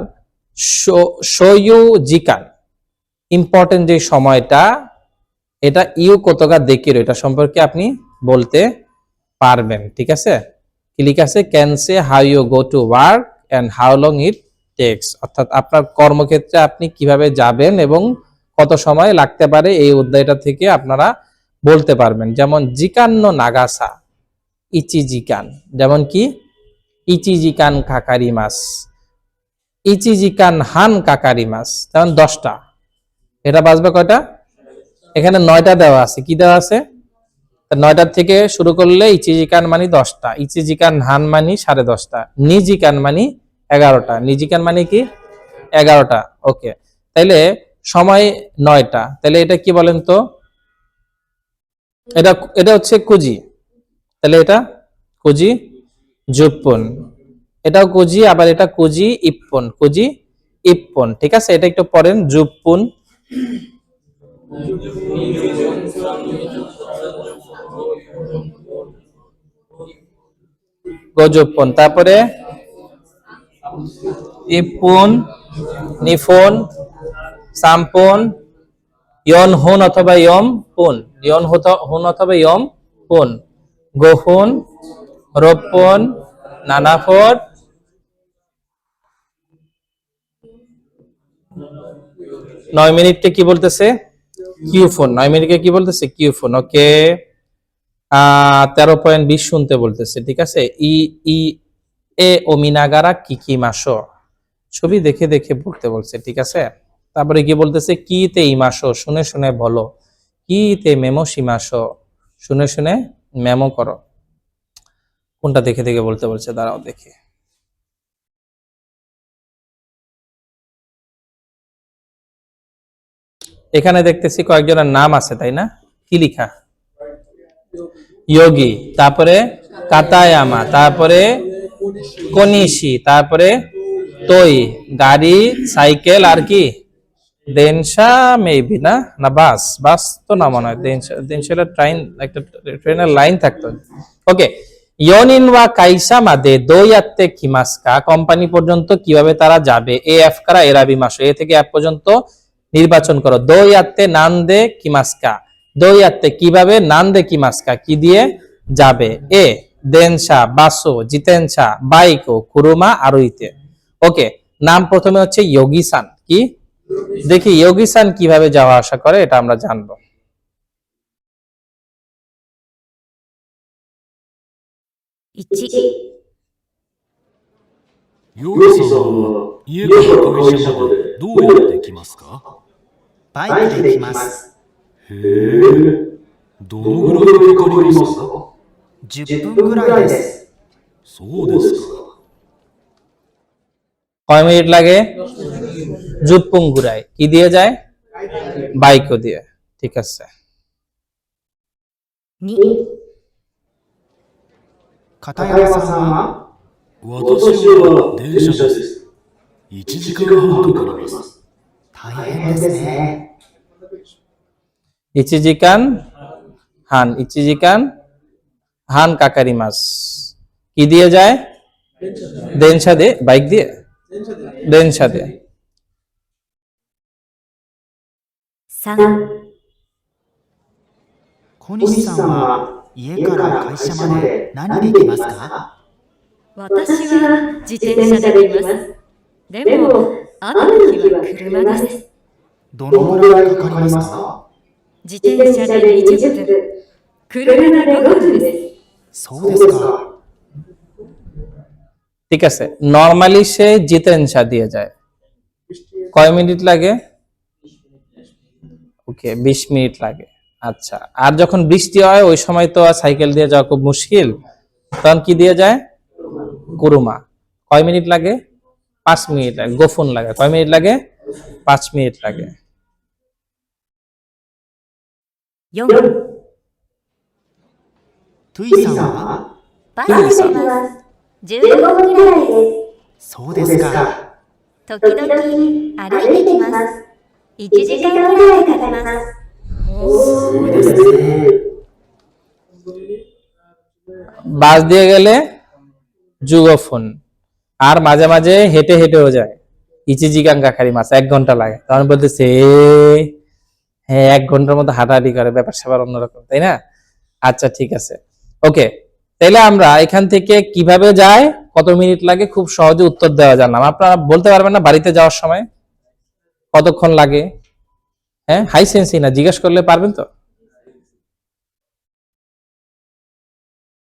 সয়োজিকান ইম্পর্টেন্ট যে সময়টা, এটা ইউ কোতোগা দেকিরো, এটা সম্পর্কে আপনি বলতে পারবেন, ঠিক আছে। কি লেখা আছে? Can say how you go to work and how long it takes, অর্থাৎ আপনার কর্মক্ষেত্রে আপনি কিভাবে যাবেন এবং কত সময় লাগতে পারে, এই অধ্যায়টা থেকে আপনারা বলতে পারবেন। যেমন জিকান্ন নাগাসা ইচিজিকান, যেমন কি ইচিজিকান কাকারিমাস, ইচিজিকান হান কাকারিমাস, যেমন 10টা, এটা বাজবে কয়টা? এখানে 9টা দেওয়া আছে। কি দেওয়া আছে? 9টার থেকে শুরু করলে ইচিজিকান মানে 10টা, ইচিজিকান হান মানে 10:30টা, নিজিকান মানে 11টা। নিজিকান মানে কি? 11টা। ওকে, তাইলে সময় 9টা, তাহলে এটা কি বলেন তো? এটা এটা হচ্ছে কুজি, তাহলে এটা কুজি জুপ্পন, এটাও কুজি, আবার এটা কুজি ইপ্পন, কুজি ইপ্পন। ঠিক আছে, এটা একটু পড়েন, জুপ্পুন, গজুপ্পন, তারপরে ইপ্পুন, নিফোন, সাম্পন, ইয়ন হুন অথবা ইয়ম পুন, ইয়ন হুন অথবা ইয়ম পুন, গোহুন, রোপন, নানাফোর, 9 মিনিটকে কি বলতেছে? কিউফোন। 9 মিনিটকে কি বলতেছে? কিউফোন। ওকে, 13.20 শুনতে বলতেছে। ঠিক আছে, ই ই এ ওমিনাগারা কিকি মাসো, ছবি দেখে দেখে পড়তে বলছে। ঠিক আছে, তারপরে কি বলতেছে? কি তে ইমাসো, শুনে শুনে বলো। কি তে মেমো সীমাসো, শুনে শুনে মেমো করো। কোনটা দেখে দেখে বলতে বলছে? দাঁড়াও দেখে। এখানে দেখতেছি কয়েকজনের নাম আছে, তাই না? কি লিখা? যোগী, তারপরে কাতায়ামা, তারপরে কনিশি, তারপরে তোই, গাড়ি, সাইকেল, আর কি? দেনশা মেবি, না না বাস, বাস তো না মনে হয়। দেনশা, দেনশা ট্রেন, একটা ট্রেনের লাইন থাকতো। ওকে, ইয়নিন ওয়া কাইসা মাদে দোয়াত্তে কিমাসকা, কোম্পানি পর্যন্ত কিভাবে তারা যাবে? এ এফ কারা এরাবি মাসো, এ থেকে এফ পর্যন্ত নির্বাচন করো। দোয়াত্তে নান্দে কিমাসকা, দোয়াত্তে কিভাবে, নান্দে কিমাসকা কি দিয়ে যাবে? এ দেনশা, বাসো, জিতেনশা, বাইকো, কুরুমা, আরোইতে। ওকে, নাম প্রথমে হচ্ছে যোগী-সান। কি দেখি যোগী-সান কিভাবে যাওয়া আসা করে, এটা আমরা জানবো। 1、ヨギさんは家から会社までどうやって来ますか？バイクで来ます。へえ、どのぐらいかかりますか10分ぐらいです。そうですか。 কয় মিনিট লাগে? জুপ্পুং ঘুরায়, কি দিয়ে যায়? বাইকও দিয়ে। ঠিক আছে। 2、片山さんは私は電車です。1時間半かかります。大変ですね。 ইচিজিকান হান, ইচিজিকান হান কাকারিমাস, কি দিয়ে যায়? দেনশা দিয়ে, বাইক দিয়ে, দেনশা দিয়ে। 3、小西さんは家から会社まで何で来ますか？私は自転車で来ます。でも、雨の日は車です。どのぐらいかかりますか？自転車で20分、車で5分です。そうですか。 ঠিক আছে, নরমালি সে জিতেনশা দিয়ে যায়। কয় মিনিট লাগে? ওকে, 20 মিনিট লাগে। আচ্ছা, আর যখন বৃষ্টি হয় ওই সময় তো সাইকেল দিয়ে যাওয়া খুব মুশকিল, তখন কি দিয়ে যায়? কুরুমা। কয় মিনিট লাগে? 5 মিনিট লাগে। গোফুন লাগে। কয় মিনিট লাগে? 5 মিনিট লাগে। 4、トゥイさんはバイクで来ます。15分ぐらいでそうですか。す。時々歩いてきます。1時間ぐらいかかります。 そうですね。 বাস দিয়ে গেলে যুগফোন, আর মাঝে মাঝে হেঁটে হেঁটেও যায়। ইচিজিকান কাকারিমাস 1 ঘন্টা লাগে। তখন বলতেছে হ্যাঁ 1 ঘন্টার মতো হাঁটাহাঁটি করে, ব্যাপার স্যাপার অন্যরকম, তাই না? আচ্ছা ঠিক আছে, ওকে। তাহলে আমরা এখান থেকে কিভাবে যাই, কত মিনিট লাগে, খুব সহজে উত্তর দেওয়া জানলাম। আপনারা বলতে পারবেন না বাড়িতে যাওয়ার সময় কতক্ষণ লাগে? হ্যাঁ, হাই সেন্সি না, জিজ্ঞেস করলে পারবেন তো?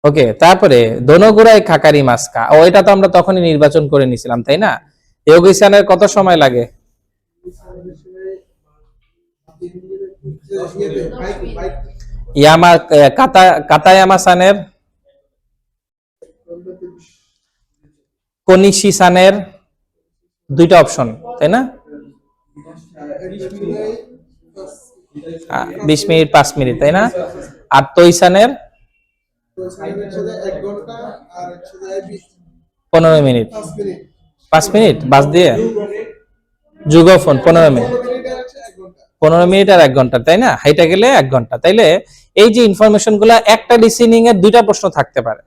ওকে, তারপরে দোনোগুড়াই কাকারি মাস্কা, ও এটা তো আমরা তখনই নির্বাচন করে নিয়েছিলাম, তাই না? ইয়োগিসানের কত সময় লাগে? কাতায়ামা-সানের, কনিশি-সানের দুইটা অপশন, তাই না? 20 মিনিট 5 মিনিট, তাই না? আর তোইসানের 15 মিনিট 5 মিনিট বাস দিয়ে যুগফোন 15 মিনিট 15 মিনিট আর 1 ঘন্টা, তাই না? হাইটা গেলে 1 ঘন্টা। তাইলে এই যে ইনফরমেশন গুলা, একটা লিসেনিং এর দুইটা প্রশ্ন থাকতে পারে।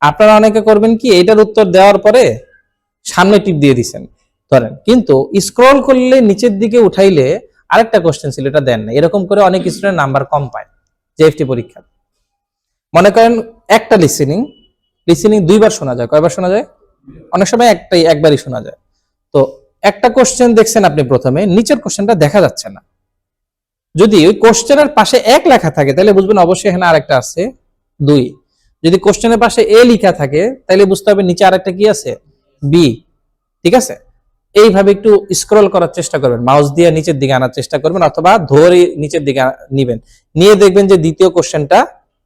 আপনারা অনেকে করবেন কি, এটার উত্তর দেওয়ার পরে সামনে টিপ দিয়ে দিচ্ছেন ধরেন, কিন্তু স্ক্রল করলে নিচের দিকে উঠাইলে আরেকটা কোশ্চেন ছিল, এটা দেন না। এরকম করে অনেক স্টুডেন্ট নাম্বার কম পায় জেএফটি পরীক্ষা। মনে করেন একটা লিসেনিং 2বার শোনা যায়, কয়বার শোনা যায়? অনেক সময় একবারই শোনা যায়। তো একটা কোশ্চেন দেখছেন আপনি প্রথমে, নিচের কোশ্চেনটা দেখা যাচ্ছে না। যদি ওই কোশ্চেনের পাশে 1 লেখা থাকে তাহলে বুঝবেন অবশ্যই এখানে আরেকটা আছে 2। যদি কোশ্চেনের পাশে এ লেখা থাকে তাহলে বুঝতে হবে নিচে আরেকটা কি আছে, বি। ঠিক আছে? এইভাবে একটু স্ক্রল করার চেষ্টা করবেন, মাউস দিয়ে নিচের দিকে আনার চেষ্টা করবেন, অথবা ধরে নিচের দিকে নিবেন, নিয়ে দেখবেন যে দ্বিতীয় কোশ্চেনটা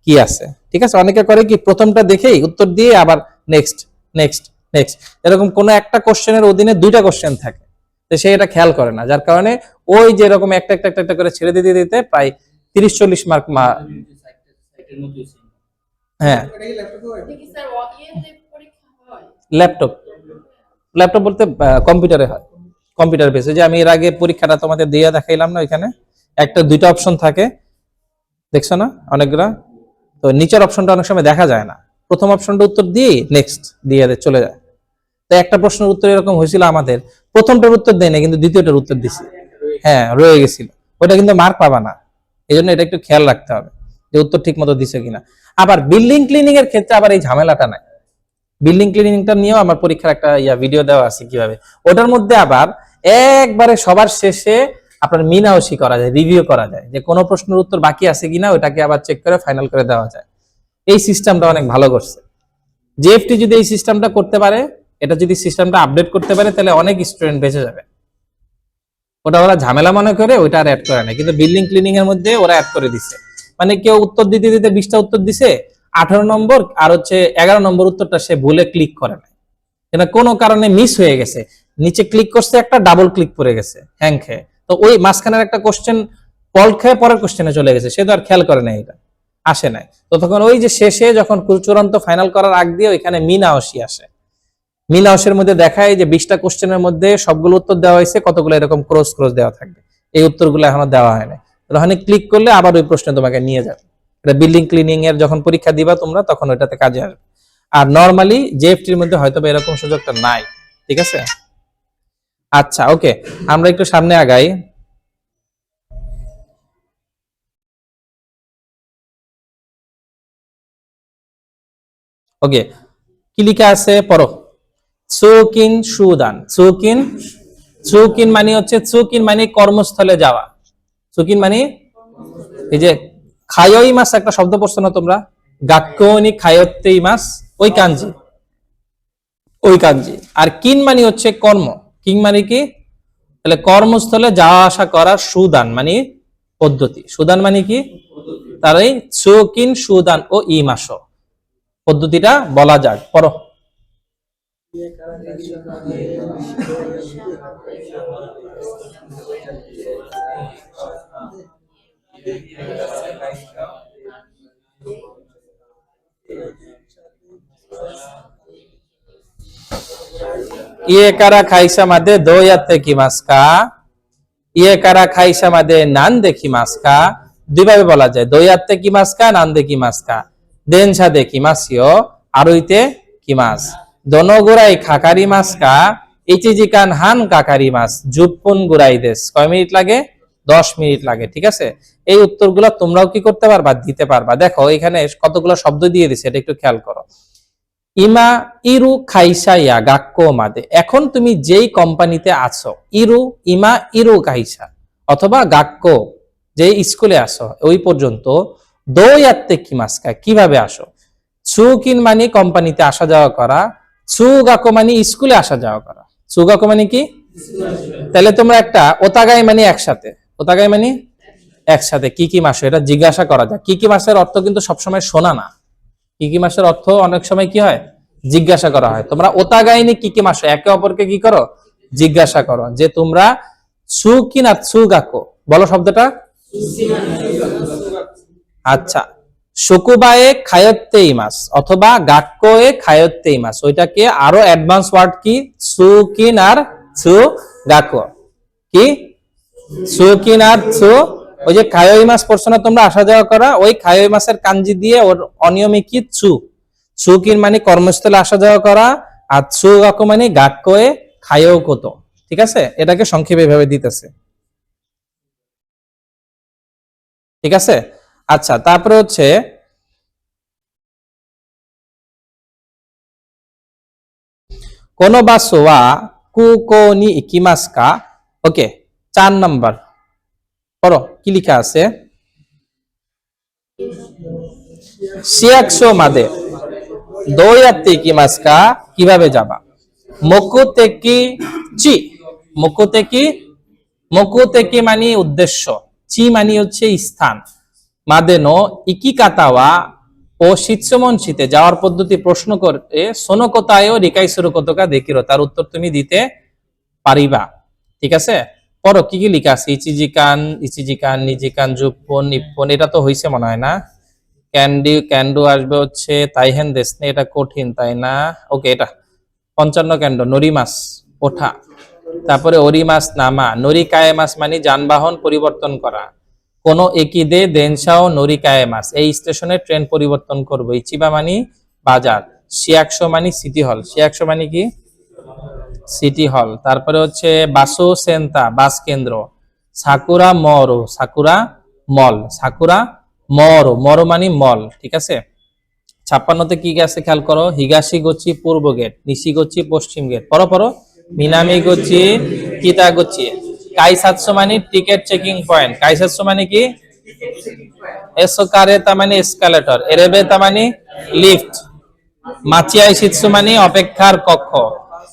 কি আছে। ঠিক আছে? অনেকে করে কি, প্রথমটা দেখেই উত্তর দিয়ে আবার নেক্সট নেক্সট নেক্সট, এরকম কোন একটা কোশ্চেনের অধীনে 2টা কোশ্চেন থাকে, তো সে এটা খেয়াল করে না, যার কারণে ওই যে এরকম একটা একটা একটা করে ছেড়ে দিতে দিতে প্রায় 30-40 মার্ক হ্যাঁ। ল্যাপটপ বলতে কম্পিউটারে হয়, কম্পিউটার বেসে। যে আমি এর আগে পরীক্ষাটা তোমাদের দিয়ে দেখাইলাম না, ওইখানে 1-2টা অপশন থাকে, দেখছো না অনেকগুলা? তো নিচের অপশনটা অনেক সময় দেখা যায় না, প্রথম অপশনটা উত্তর দিয়ে নেক্সট দিয়ে চলে যায়। তো একটা প্রশ্নের উত্তর এরকম হয়েছিল আমাদের, প্রথমটার উত্তর দেয় না কিন্তু দ্বিতীয়টার উত্তর দিছি, হ্যাঁ রয়ে গেছিল, ওটা কিন্তু মার্ক পাবা না। এই জন্য এটা একটু খেয়াল রাখতে হবে যে উত্তর ঠিক মতো দিছে কিনা। আবার বিল্ডিং ক্লিনিং এর ক্ষেত্রে আবার এই ঝামেলাটা নাই। বিল্ডিং ক্লিনিংটা নিয়েও আমার পরীক্ষার একটা ভিডিও দেওয়া আছে কিভাবে, ওটার মধ্যে আবার একবারে সবার শেষে আপনার মিনাওসি করা যায়, রিভিউ করা যায়, যে কোনো প্রশ্নের উত্তর বাকি আছে কিনা ওটাকে আবার চেক করে ফাইনাল করে দেওয়া যায়। এই সিস্টেমটা অনেক ভালো করছে জেএফটি। যদি এই সিস্টেমটা করতে পারে, এটা যদি সিস্টেমটা আপডেট করতে পারে, তাহলে অনেক স্টুডেন্ট বেঁচে যাবে। ওটা ওরা ঝামেলা মনে করে ওইটা আর অ্যাড করে না, কিন্তু বিল্ডিং ক্লিনিং এর মধ্যে ওরা অ্যাড করে দিচ্ছে। মানে কেউ উত্তর দিতে দিতে 20টা উত্তর দিছে, 18 নম্বর আর 11 নম্বর উত্তরটা সে ভুলে ক্লিক করে না, এটা কোনো কারণে মিস হয়ে গেছে, নিচে ক্লিক করছে একটা, ডাবল ক্লিক পড়ে গেছে হ্যাং খেয়ে, তো ওই মাঝখানের একটা কোশ্চেন পল খেয়ে পরের কোশ্চেনে চলে গেছে, সে তো আর খেয়াল করে না, এটা আসে নাই। তো তখন ওই যে শেষে যখন চূড়ান্ত ফাইনাল করার আগ দিয়ে ওইখানে মিনাওসি আসে, মিনাওসের মধ্যে দেখায় যে 20টা কোশ্চেনের মধ্যে সবগুলো উত্তর দেওয়া হয়েছে, কতগুলো এরকম ক্রস দেওয়া থাকবে, এই উত্তরগুলো এখনো দেওয়া হয় না। ওখানে ক্লিক করলে আবার ওই প্রশ্নে তোমাকে নিয়ে যাবে। এটা বিল্ডিং ক্লিনিং এর যখন পরীক্ষা দিবা তোমরা, তখন ওইটাতে কাজে আসবে। আর নরমালি জেএফটির মধ্যে হয়তো এরকম সুযোগটা নাই। ঠিক আছে? আচ্ছা, ওকে, আমরা একটু সামনে আগাই। ওকে, কি লেখা আছে পড়ো। চুকিন সুদান, চুকিন মানে হচ্ছে, চুকিন মানে কর্মস্থলে যাওয়া। চুকিন মানে এই যে খায়ই মাস একটা শব্দ পড়ছো না তোমরা, গাক্কনি খায়তেই মাস, ওই কাঞ্জি। আর কিন মানে হচ্ছে কর্ম, কিন মানে কি, তাহলে কর্মস্থলে যাওয়া আসা করার সুদান মানে পদ্ধতি, সুদান মানে কি, তার এই চুকিন সুদান ও ইমাস পদ্ধতিটা বলা যাক। পড়ো। ইয়ে কারা খাইসা মাদে দোয়াতে কি মাসকা, ইয়ে কারা খাইসা মাদে নান দেখি মাসকা। দুইভাবে বলা যায়, দোয়াতে কি মাসকা, নান দেখি মাসকা। দেন সাদে কি মাসিও, আরইতে কি মাস। দনো গুড়াই খাকারি মাসকা, ইচিজিকান হান কাকারি মাস। জুপ্পুন গুড়াই দেশ। কয় মিনিট লাগে? 10 মিনিট লাগে। ঠিক আছে? এই উত্তরগুলো তোমরাও কি করতে পারবা, দিতে পারবা। দেখো এখানে কতগুলো শব্দ দিয়ে দিছে, এটা একটু খেয়াল করো। ইমা ইরু খাইসাইয়া গাক্কো মাদে, এখন তুমি যেই কোম্পানিতে আছো, ইমা ইরু খাইসা অথবা গাক্কো যে স্কুলে আসো ওই পর্যন্ত, দোয়াতে কি মাসকা কিভাবে আসো। চুকিন মানে কোম্পানিতে আসা যাওয়া করা, চু গাক্কো মানে স্কুলে আসা যাওয়া করা। সুগাকো মানে কি? তাহলে তোমরা একটা ওতাগাই মানে একসাথে, ওতাগাই মানে একসাথে কি কি মাস, এটা জিজ্ঞাসা করা যায়। কি কি মাসের অর্থ কিন্তু সবসময় শোনা না, কি কি মাসের অর্থ অনেক সময় কি হয়, জিজ্ঞাসা করা হয়। তোমরা ওতাগাইনি কি কি মাস, একে অপরকে কি করো, জিজ্ঞাসা করো যে তোমরা সু কি না সুগাকো, বলো শব্দটা। আচ্ছা, শুকুবায়ে খায়ত্তে ইমাস অথবা গাক্কোয়ে খায়ত্তে ইমাস, ওইটাকে আরো অ্যাডভান্স ওয়ার্ড কি, সুকিন আর সু গাকো, কি সুকিন আর সু। ওই যে খায়ই মাস পড়ছো না তোমরা, আসা যাওয়া করা, ওই খায়ই মাসের কাঞ্জি দিয়ে ওর অনিয়মে কি চু, সুকিন মানে কর্মস্থলে আসা যাওয়া করা, আর সু গাকো মানে গাক্কোয়ে খায়ও কত। ঠিক আছে, এটাকে সংক্ষেপে এভাবে দিতেছে। ঠিক আছে, আচ্ছা তারপরে হচ্ছে কোন বাসো ওয়া কুকো নি ইকিমাসু কা। ওকে, 4 নাম্বার পড়ো কি লেখা আছে। শিয়াকশো মাদে দোয়াতে ইকিমাসু কা, কিভাবে যাবা। মোকুতেকি চি, মোকুতেকি, মোকুতেকি মানে উদ্দেশ্য, চি মানে হচ্ছে স্থান, মাদেনো ইকিকাতাওয়া ও শীতে যাওয়ার পদ্ধতি প্রশ্ন করে সোনকোতায়ও রিকাই সুরকোতকা দেখিরো, তার উত্তর তুমি দিতে পারিবা। ঠিক আছে, পড়ো কি কি লেখা আছে। ইচিজিকান, ইচিজিকান, নিজিকান, জুপন, নিপ্পন, এটা তো হইছে মনে হয় না। ক্যান্ডি, ক্যান্ডু আসবে হচ্ছে তাইহেন দেশনে, এটা কঠিন তাই না। ওকে, এটা 55 ক্যান্ডো, নরিমাস ওঠা। তারপরে ওরিমাস নামা, নরিকায়ে মাস মানে যানবাহন পরিবর্তন করা। কোন একিদে দেনসাও নরিকায়ে মাস, এই স্টেশনে ট্রেন পরিবর্তন করবো। ইচিবা মানে বাজার, শিয়াকশো মানে সিটি হল, শিয়াকশো মানে কি সিটি হল। তারপরে হচ্ছে বাসো সেন্তা, বাস কেন্দ্র। সাকুরা মরো, সাকুরা মল, সাকুরা মরো, মরো মানে মল। ঠিক আছে, 56তে কি আছে খেয়াল করো। হিগাশি গোচি পূর্ব গেট, নিশি গোচি পশ্চিম গেট, পরো পরো। মিনামি গোচি কিতা গোচি। কাইসাতসো মানে টিকেট চেকিং পয়েন্ট, কাইসাতসো মানে কি এসোকারেতা মানে এসকালেটর, এরেবেতা মানে লিফট, মাচিয়াই শিৎসু মানে অপেক্ষার কক্ষ,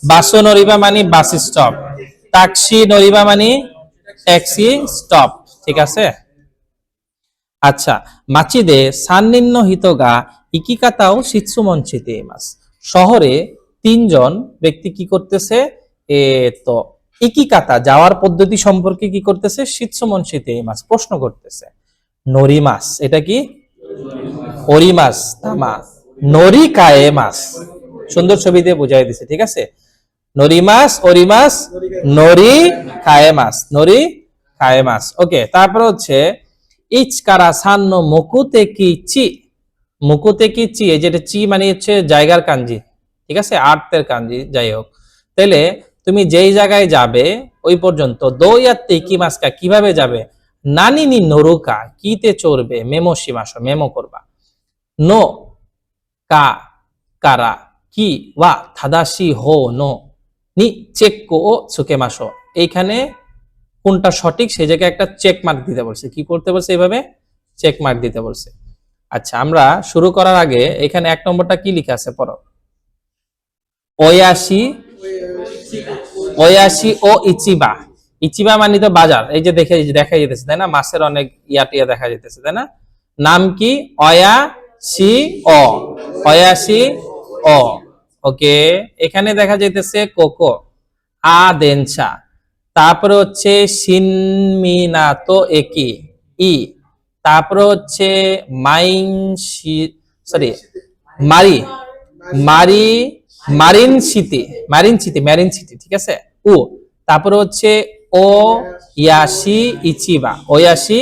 বাসো নরিবা মানে বাস স্টপ, ট্যাক্সি নরিবা মানে ট্যাক্সি স্টপ। ঠিক আছে, আচ্ছা মাচিদে সান্নিন্য হিতগা ইকিকাতাও শিৎসু মঞ্চিতে মাস, শহরে 3 জন ব্যক্তি কি করতেছে, তো ইকিকাতা যাওয়ার পদ্ধতি সম্পর্কে কি করতেছে, শিৎসু মঞ্চিতে মাস প্রশ্ন করতেছে। নরিমাস, এটা কি ওরিমাস তামা, নরিকায়ে মাস, সুন্দর ছবি দিয়ে বুঝাই দিছে। ঠিক আছে, নরিমাস ওরিমাস নরি খায়েমাস, নরি খায়েমাস। ওকে, তারপর হচ্ছে ইচকারা সান্ন মুকুতেকি চি, মুকুতেকি চি, এই যেটা চি মানে হচ্ছে জায়গার কাঞ্জি। ঠিক আছে, আর্তের কাঞ্জি, যাই হোক। তাহলে তুমি যেই জায়গায় যাবে ওই পর্যন্ত দোয়াতে কি মাসকা, কিভাবে যাবে। নানিনি নরুকা, কিতে চড়বে, মেমো সীমাসো, মেমো করবা। নো কা কারা, কি ওয়া থাদাশি হো নো নি চেককো ও সুকেমাসো, এইখানে কোনটা সঠিক সেই জায়গায় একটা চেক মার্ক দিতে বলছে। কি করতে বলছে, এইভাবে চেক মার্ক দিতে বলছে। আচ্ছা, আমরা শুরু করার আগে এখানে 1 নম্বরটা কি লেখা আছে পড়ো। ওয়াশি, ওয়াশি ও ইচিবা, ইচিবা মানে তো বাজার, এই যে দেখা যেতেছে তাই না, মাছের অনেক টিয়া দেখা যেতেছে তাই না। নাম কি, ওয়াশি ও, ওয়াশি ও। ওকে, এখানে দেখা যাইতেছে কোকো আ দেনসা, তারপরে হচ্ছে শিনমিনাতো একি ই, তারপরে হচ্ছে মারি মারি marine city, marine city, marine city. ঠিক আছে, ও তারপরে হচ্ছে ও ইয়াশি ইচিবা, ওয়াশি,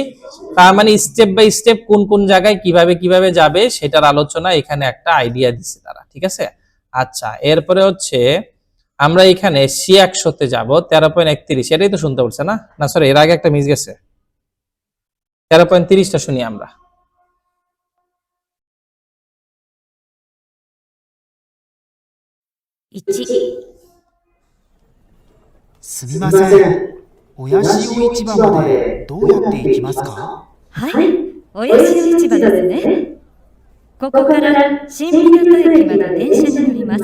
তার মানে স্টেপ বাই স্টেপ কোন কোন জায়গায় কিভাবে কিভাবে যাবে সেটার আলোচনা এখানে একটা আইডিয়া দিচ্ছে তারা। ঠিক আছে, আচ্ছা এরপরে হচ্ছে আমরা এখানে শিয়াকশোতে যাব 13.31, এটাই তো শুনতে বলছে না, না সরি এর আগে একটা মিস গেছে, 13.30টা শুনি আমরা। すみません。おやしお市場までどうやって行きますか？はい、おやし市場ですね。ここから新港駅まで電車に乗ります。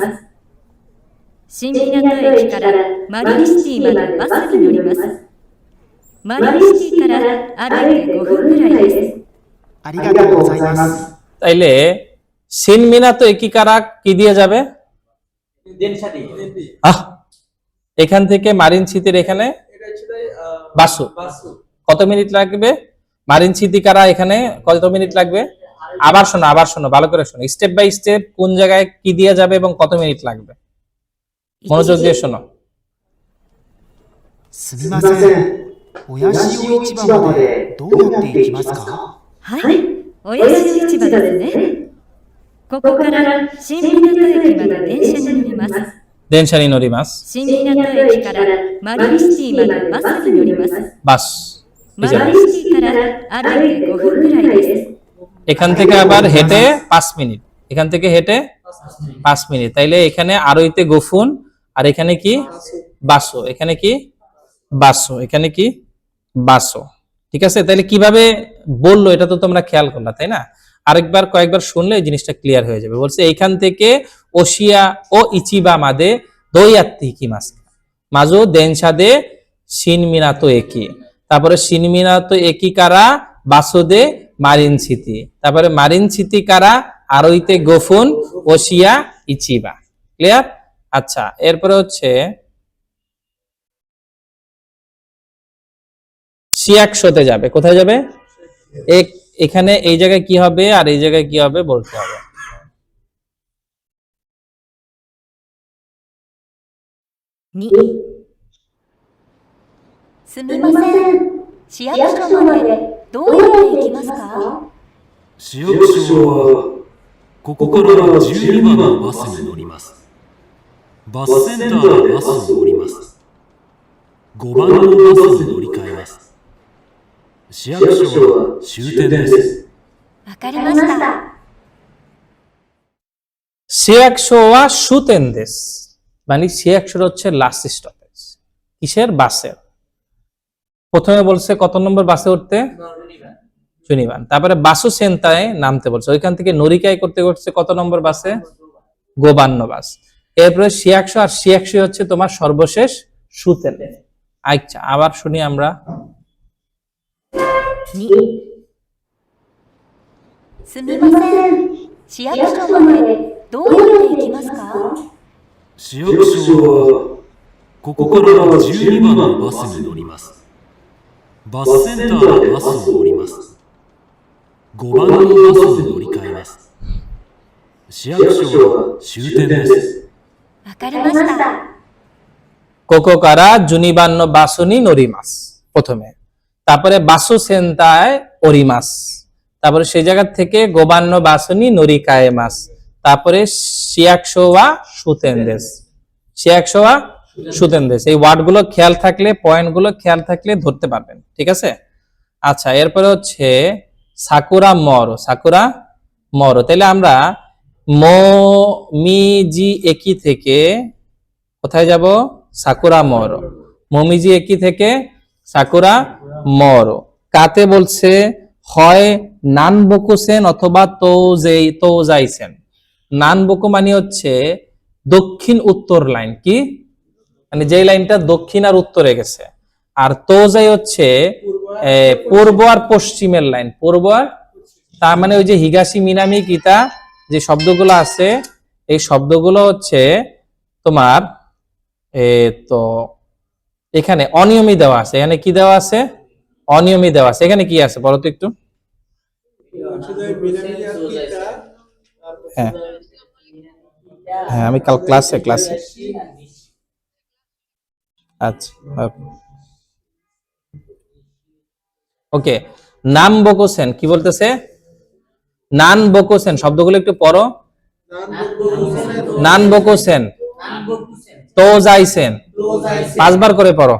新港駅からマリンシティまでバスに乗ります。マリンシティから歩いて5分ぐらいです。ありがとうございます。 তাইলে সিনমিনাতো একই কারা কি দিয়ে যাবে? এখান থেকে মারিন সিটির এখানে বাসু কত মিনিট লাগবে? মারিন সিটি কারা এখানে কত মিনিট লাগবে? আবার শোনো ভালো করে শোনো, স্টেপ বাই স্টেপ কোন জায়গায় কি দিয়ে যাবে এবং কত মিনিট লাগবে, মনোযোগ দিয়ে শোনো। すみません。親潮市場までどうやって行きますか？はい、おやし市場ですね。ここから新港駅まで電車に乗ります。電車に乗ります。新港駅からマリンシティまでバスに乗ります。バス。マリンシティから歩いて5分ぐらいです。এখান থেকে আবার হেঁটে 5 মিনিট, এখান থেকে হেঁটে 5 মিনিট। তাইলে এখানে আরোইতে গোফুন, আর এখানে কি বাসো, এখানে কি বাসো, এখানে কি বাসো। ঠিক আছে, তাইলে কিভাবে বললো এটা তো তোমরা খেয়াল করলা, তাই না? আরেকবার কয়েকবার শুনলে এই জিনিসটা ক্লিয়ার হয়ে যাবে। বলছে এইখান থেকে ওশিয়া ও ইচিবা মাদে দইয়াত্তি কি মাস মাজো দেনসাদে শিনমিনাতো একি, তারপরে শিনমিনাতো একি কারা বাসোদে মারিন সিটি, তারপরে মারিন সিটি কারা আরোইতে গোফুন ওশিয়া ইচিবা। ক্লিয়ার? আচ্ছা, এরপরে হচ্ছে শিয়াকশোতে যাবে। কোথায় যাবে? এখানে এই জায়গায় কি হবে আর এই জায়গায় কি হবে বলতে হবে।すみません。市役所までどうやって行きますか？市役所はここから12番のバスに乗ります。バスセンターでバスを降ります。5番のバスに乗り換えます。市役所は終点です。わかりました。শিয়াকশোয়া শুতেন দেশ, মানে শিয়াকশোর হচ্ছে লাস্ট স্টপেজ। কিসের? বাসের। প্রথমে বলছে কত নম্বর বাসে উঠতে? জুনিবান। তারপরে বাসু সেন্তায় নামতে বলছে, ওইখান থেকে নরিকাই করতে করছে কত নম্বর বাসে? 52 বাস। এরপরে শিয়াকশো, আর শিয়াকশো হচ্ছে তোমার সর্বশেষ শুতেন। আচ্ছা, আবার শুনি আমরা। すみません。市役所までどうやって行きますか？市役所はここから12番のバスに乗ります。バスセンターでバスを降ります。5番のバスに乗り換えます。市役所は終点です。わかりました。কোকো কারা জুনিবান্ন বাসুনি নরিমাস প্রথমে, তারপরে বাসু সেন্তায় ওরিমাস, তারপরে সেই জায়গা থেকে গোবান্ন বাসুনি নরিকায়ে মাস, তারপরে শিয়াকশোয়া সুতেন্দেস। শিয়াকশোয়া সুতেন্দেস, এই ওয়ার্ডগুলো খেয়াল থাকলে, পয়েন্টগুলো খেয়াল থাকলে ধরতে পারবেন। ঠিক আছে? আচ্ছা, এরপরে হচ্ছে সাকুরা মরো। সাকুরা মরো, তাহলে আমরা মিজি একি থেকে কোথায় যাব? সাকুরা মরো। মমিজি একি থেকে সাকুরা মরো। কাতে বলছে হয় নানবকুসেন অথবা তোজাইসেন। নানবকু মানে হচ্ছে দক্ষিণ উত্তর লাইন, কি মানে যে লাইনটা দক্ষিণ আর উত্তরে গেছে, আর তোজাই হচ্ছে পূর্ব আর পশ্চিমের লাইন, পূর্ব আর, তার মানে ওই যে হিগাশি মিনামি কিতা যে শব্দগুলো আছে, এই শব্দগুলো হচ্ছে তোমার তো এখানে অনিয়মই দেওয়া আছে। এখানে কি দেওয়া আছে? অনিয়মই দেওয়া আছে। এখানে কি আছে বলো তো একটু? হ্যাঁ হ্যাঁ, আমি কাল ক্লাসে আচ্ছা ওকে। নাম বকোসেন কি বলতেছে? নান বকোসেন শব্দগুলো একটু পড়ো। নান বকোসেন, তোজাইসেন, 5 বার করে পড়ো।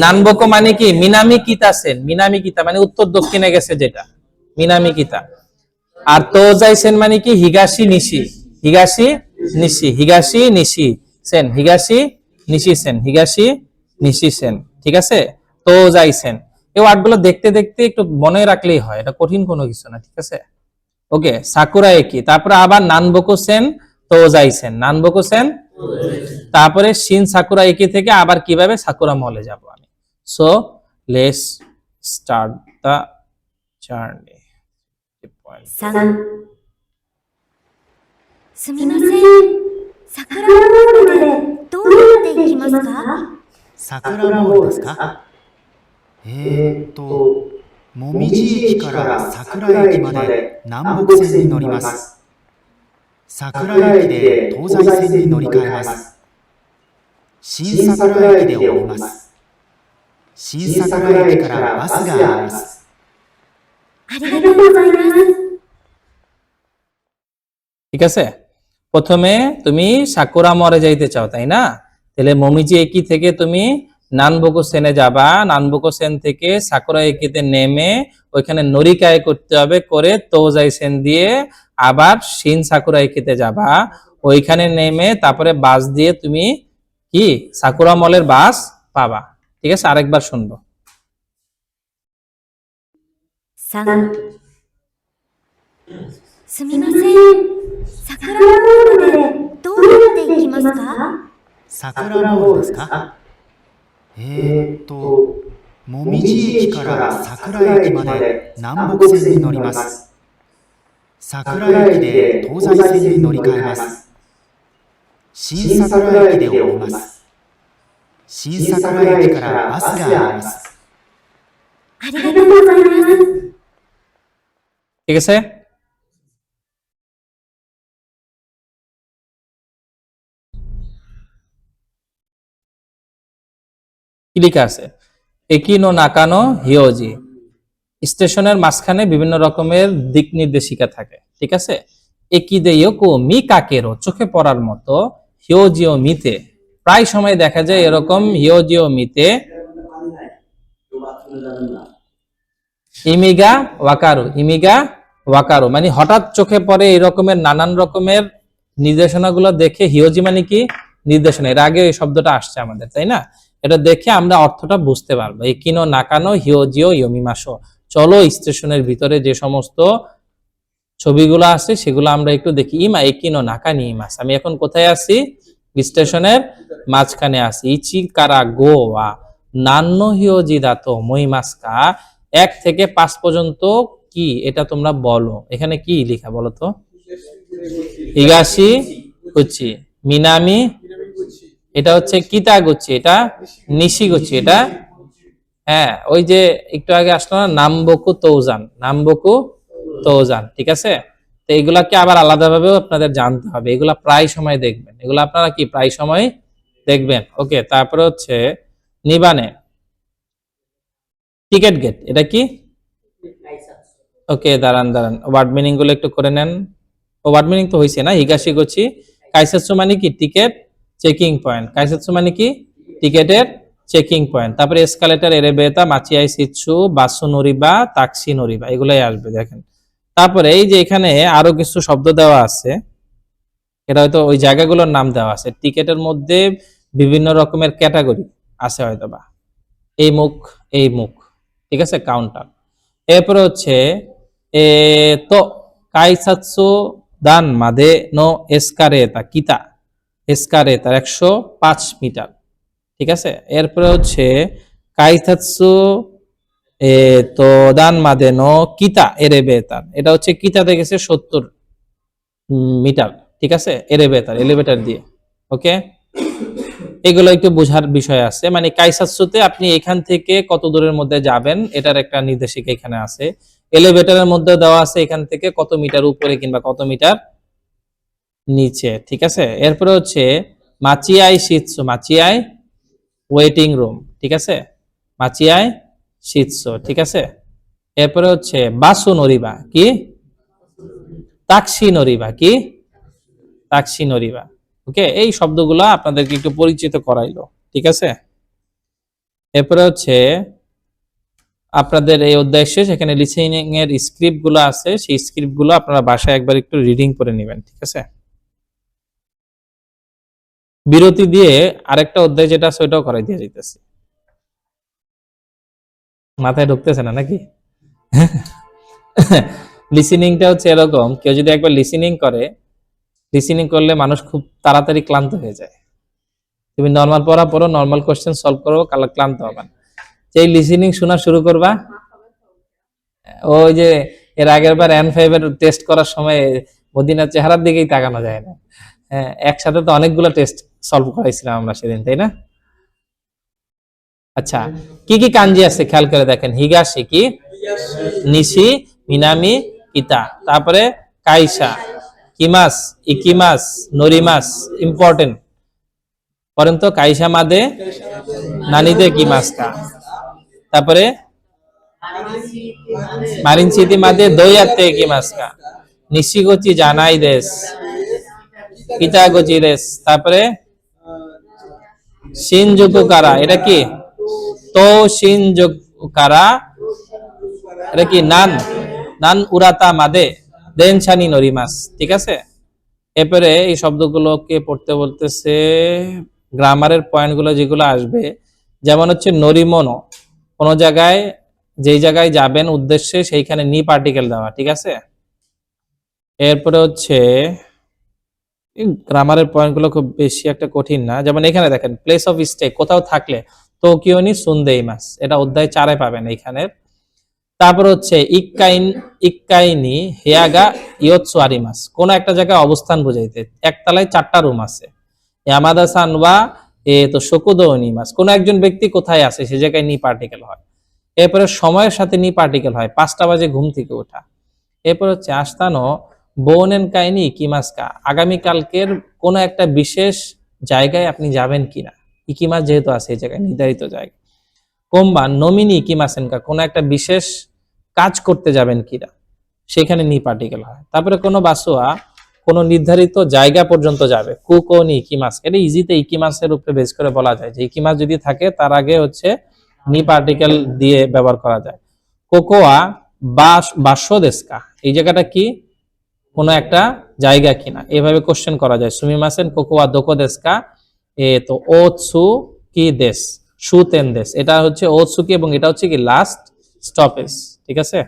নানবকো মানে কি? মিনামি কিতাসেন। মিনামি কিতা মানে উত্তর দক্ষিণে গেছে যেটা, মিনামি কিতা। আর তোজাইসেন মানে কি? হিগাশি নিশি। হিগাশি নিশি, হিগাশি নিশি সেন, হিগাশি নিশি সেন, হিগাশি নিশি সেন। ঠিক আছে? তোজাইসেন, এই ওয়ার্ডগুলো দেখতে দেখতে একটু মনে রাখলেই হয়, এটা কঠিন কোনো কিছু না। ঠিক আছে? ওকে, সাকুরা একি, তারপরে আবার নানবকো সেন তোজাইসেন, নানবকুসেন। তারপরে শিন সাকুরা একি থেকে আবার কিভাবে সাকুরা মলে যাব আমি। So let's start the journey. 3すみません、桜モールでどうやって行きますか？桜モールですか？もみじ駅から桜駅まで南北線に乗ります。桜駅で東西線に乗り換えます。新桜駅で降ります。新桜駅からバスがあります。ありがとうございます。 ঠিক আছে, প্রথমে তুমি সাকুরা মরে যাইতে চাও তাই না, তাহলে মমিজি একি থেকে তুমি নানবকুসেনে যাবা, নানবকুসেন থেকে সাকুরা একিতে নেমে ওইখানে নরিকায় করতে হবে, করে তোজাইসেন দিয়ে আবার শিন সাকুরা একিতে যাবা, ওইখানে নেমে তারপরে বাস দিয়ে তুমি কি সাকুরা মলের বাস পাবা। ঠিক আছে, আরেকবার শুনবো। 3すみません、桜モールでどうやって行きますか？桜モールですか？もみじ駅から桜駅まで南北線に乗ります。桜駅で東西線に乗り換えます。新桜駅で降ります。新桜駅からバスがあります。ありがとうございます。 ঠিক আছে, কি লেখা আছে? একিনো নাকানো হিয়োজি, স্টেশনের মাঝখানে বিভিন্ন রকমের দিক নির্দেশিকা থাকে। ঠিক আছে, একিদেইও কো মি কাকেরো, চোখে পড়ার মতো, হিয়োজিও মিতে, প্রায় সময় দেখা যায় এরকম হিয়োজিও মিতে, ইমিগা ওয়াকারু, ইমিগা ওয়াকারু মানে হঠাৎ চোখে পড়ে এই রকমের নানান রকমের নির্দেশনাগুলো দেখে। হিয়োজি মানে কি নির্দেশনা, এর আগে এই শব্দটা আসছে আমাদের তাই না, এটা দেখে আমরা অর্থটা বুঝতে পারবো। একিনো নাকানো হিয়োজিও ইয়োমিমাশো, চলো স্টেশনের ভিতরে যে সমস্ত ছবিগুলো আছে সেগুলো আমরা একটু দেখি। ইমা একিনো নাকানি ইমাস, আমি এখন কোথায় আছি? স্টেশনের মাঝখানে আছি। ইচি কারা গো ওয়া নান্নো হিয়োজি দাতো মইমাসকা, 1 থেকে 5 পর্যন্ত কি এটা তোমরা বলো। এখানে কি লেখা বলো তো? হিগাশি গুচি, মিনামি এটা হচ্ছে কিতাগুচি, এটা নিশিগুচি, এটা হ্যাঁ ওই যে একটু আগে আসলো না নামবকু তৌজান, নামবকু তৌজান। ঠিক আছে, তো এগুলাকে আবার আলাদাভাবেও আপনাদের জানতে হবে, এগুলা প্রায় সময় দেখবেন, এগুলা আপনারা কি প্রায় সময় দেখবেন। ওকে, তারপরে হচ্ছে নিবানে টিকেট গেট, এটা কি? ওকে, দাঁড়ান দাঁড়ান, ওয়ার্ড মিনিং গুলো একটু করে নেন। ওয়ার্ড মিনিং তো হয়েছে না। হিগাশি গোচি কাইসাৎসু মানে কি টিকেট চেকিং পয়েন্ট, কাইসাৎসু মানে কি টিকেটের চেকিং পয়েন্ট। তারপরে এসকালেটার এরেবেতা মাচিয়াই সিচ্ছু বাসু নরিবা তাক্সি নরিবা, এগুলাই আসবে দেখেন। তারপরে এই যে এখানে আরো কিছু শব্দ দেওয়া আছে, এটা হয়তো ওই জায়গাগুলোর নাম দেওয়া আছে। টিকেটের মধ্যে বিভিন্ন রকমের ক্যাটাগরি আছে হয়তো বা, এই মুখ এই মুখ, ঠিক আছে, কাউন্টার। এরপরে হচ্ছে তো কাইসাৎসু দান মাদে নো এসকারেতা কিতা, এসকারেতার 105 মিটার। ঠিক আছে, এরপরে হচ্ছে কাইসাৎসু তো দান মাদে নো কিতা এরেবেতার, এটা হচ্ছে কিতাতে গেছে 70 মিটার। ঠিক আছে, এরেবেতার এলিভেটর দিয়ে। ওকে, এগুলো একটু বোঝার বিষয় আছে, মানে কাইসাৎসুতে আপনি এখান থেকে কত দূরের মধ্যে যাবেন এটার একটা নির্দেশিকা এখানে আছে। এলিভেটরের মধ্যে দেওয়া আছে এখান থেকে কত মিটার উপরে কিংবা কত মিটার নিচে। ঠিক আছে, এরপরে হচ্ছে মাচিয়াই শিৎসু, মাচিয়াই ওয়েটিং রুম। ঠিক আছে, মাচিয়াই শিৎসু। ঠিক আছে, এরপরে হচ্ছে বাসু নরিবা কি তাক্সি নরিবা, কি তাক্সি নরিবা। ওকে, এই শব্দগুলো আপনাদেরকে একটু পরিচিত করাইলো। ঠিক আছে, এরপরে হচ্ছে আপনাদের এই অধ্যায় শেষ, এখানে লিসেনিং এর স্ক্রিপ্ট গুলো আছে, সেই স্ক্রিপ্ট গুলো আপনারা বাসায় একবার একটু রিডিং করে নেবেন। ঠিক আছে, বিরতি দিয়ে আরেকটা অধ্যায় যেটা আছে ওইটাও করাই দিয়ে যাইতেছে, মাথায় ঢুকতেছে না নাকি? লিসেনিংটা হচ্ছে এরকম, কেউ যদি একবার লিসেনিং করে লিসেনিং করলে মানুষ খুব তাড়াতাড়ি ক্লান্ত হয়ে যায়। তুমি নর্মাল পড়ো, নর্মাল কোশ্চেন সলভ করো, ক্লান্ত হবে না। যেই লিসেনিং শোনা শুরু করবা, ওই যে এর আগের বার N5 এর টেস্ট করার সময় মদিনার চেহারার দিকেই তাকানো যায় না। হ্যাঁ, একসাথে তো অনেকগুলো টেস্ট সলভ করাইছিলাম আমরা সেদিন, তাই না? আচ্ছা, কি কি কাঞ্জি আছে খেয়াল করে দেখেন। হিগাশি কি? নিশি, মিনামি, কিতা। তারপরে কাইসা, কিমাস, ইকিমাস, নরিমাস। ইম্পর্টেন্ট পরেন তো, কাইসা মাদে নানিদে কিমাস কা। তারপরে মারিনচিতি মাদে দইয়াতে কিমাস কা। নিশিগোচি জানাই দেশ, কিতা গোচি দেশ। তারপরে শিনজুকু কারা, এটা কি? তো শিনজুকু কারা, এটা কি? নান উরাতা মাদে দেনছানি নরিমাস। ঠিক আছে, এরপরে এই শব্দগুলোকে পড়তে বলতেছে। গ্রামারের পয়েন্টগুলো যেগুলো আসবে, যেমন হচ্ছে নরিমনো, কোন জায়গায় যেই জায়গায় যাবেন উদ্দেশ্যে সেইখানে নি পার্টিকেল দেওয়া। ঠিক আছে, এরপরে হচ্ছে গ্রামারের পয়েন্টগুলো খুব বেশি একটা কঠিন না। যেমন এখানে দেখেন, প্লেস অফ স্টে, কোথাও থাকলে তোকিওনি সুনদেইমাস, এটা অধ্যায় 4-এ পাবেন এইখানে। তারপর হচ্ছে ইক্কাইনি হেয়াগা ইয়োৎসু আরিমাস, কোন একটা জায়গায় অবস্থান বুঝাইতে। একতলায় 4টা রুম আছে। ইয়ামাদা সান ওয়া তো শকুদো নিমাস, কোন একজন ব্যক্তি কোথায় আছে সে জায়গায় নি পার্টিকেল হয়। এরপরে সময়ের সাথে নি পার্টিকেল হয়, 5টা বাজে ঘুম থেকে ওঠা। এরপর হচ্ছে আস্তানো বোনেন কাইনি ইকিমাসকা, আগামীকালকের কোন একটা বিশেষ জায়গায় আপনি যাবেন কিনা। ইকিমাস যেহেতু আছে এই জায়গায় নির্ধারিত জায়গা। কোম্বা নমিনি ইকিমাসেনকা, কোন একটা বিশেষ কাজ করতে যাবেন কিনা, সেখানে নি পার্টিকেল হয়। তারপরে কোনো বাসুয়া কোন নির্ধারিত জায়গা পর্যন্ত যাবে, কুকোনি ইকিমাস, এটা ইজিতে ইকিমাসের উপরে বেস করে বলা যায় যে ইকিমাস যদি থাকে তার আগে হচ্ছে নি পার্টিকেল দিয়ে ব্যবহার করা যায়। কোকোয়া বাসোদেস্কা, এই জায়গাটা কি? কোন একটা জায়গা কিনা, এভাবে কোশ্চেন করা যায়। সুমিমাসেন কোকোয়া দোকোদেস্কা, তো ওৎসু কি দেশ, সুতেন দেশ, এটা হচ্ছে ওৎসুকি এবং এটা হচ্ছে কি লাস্ট স্টপেজ। ঠিক আছে,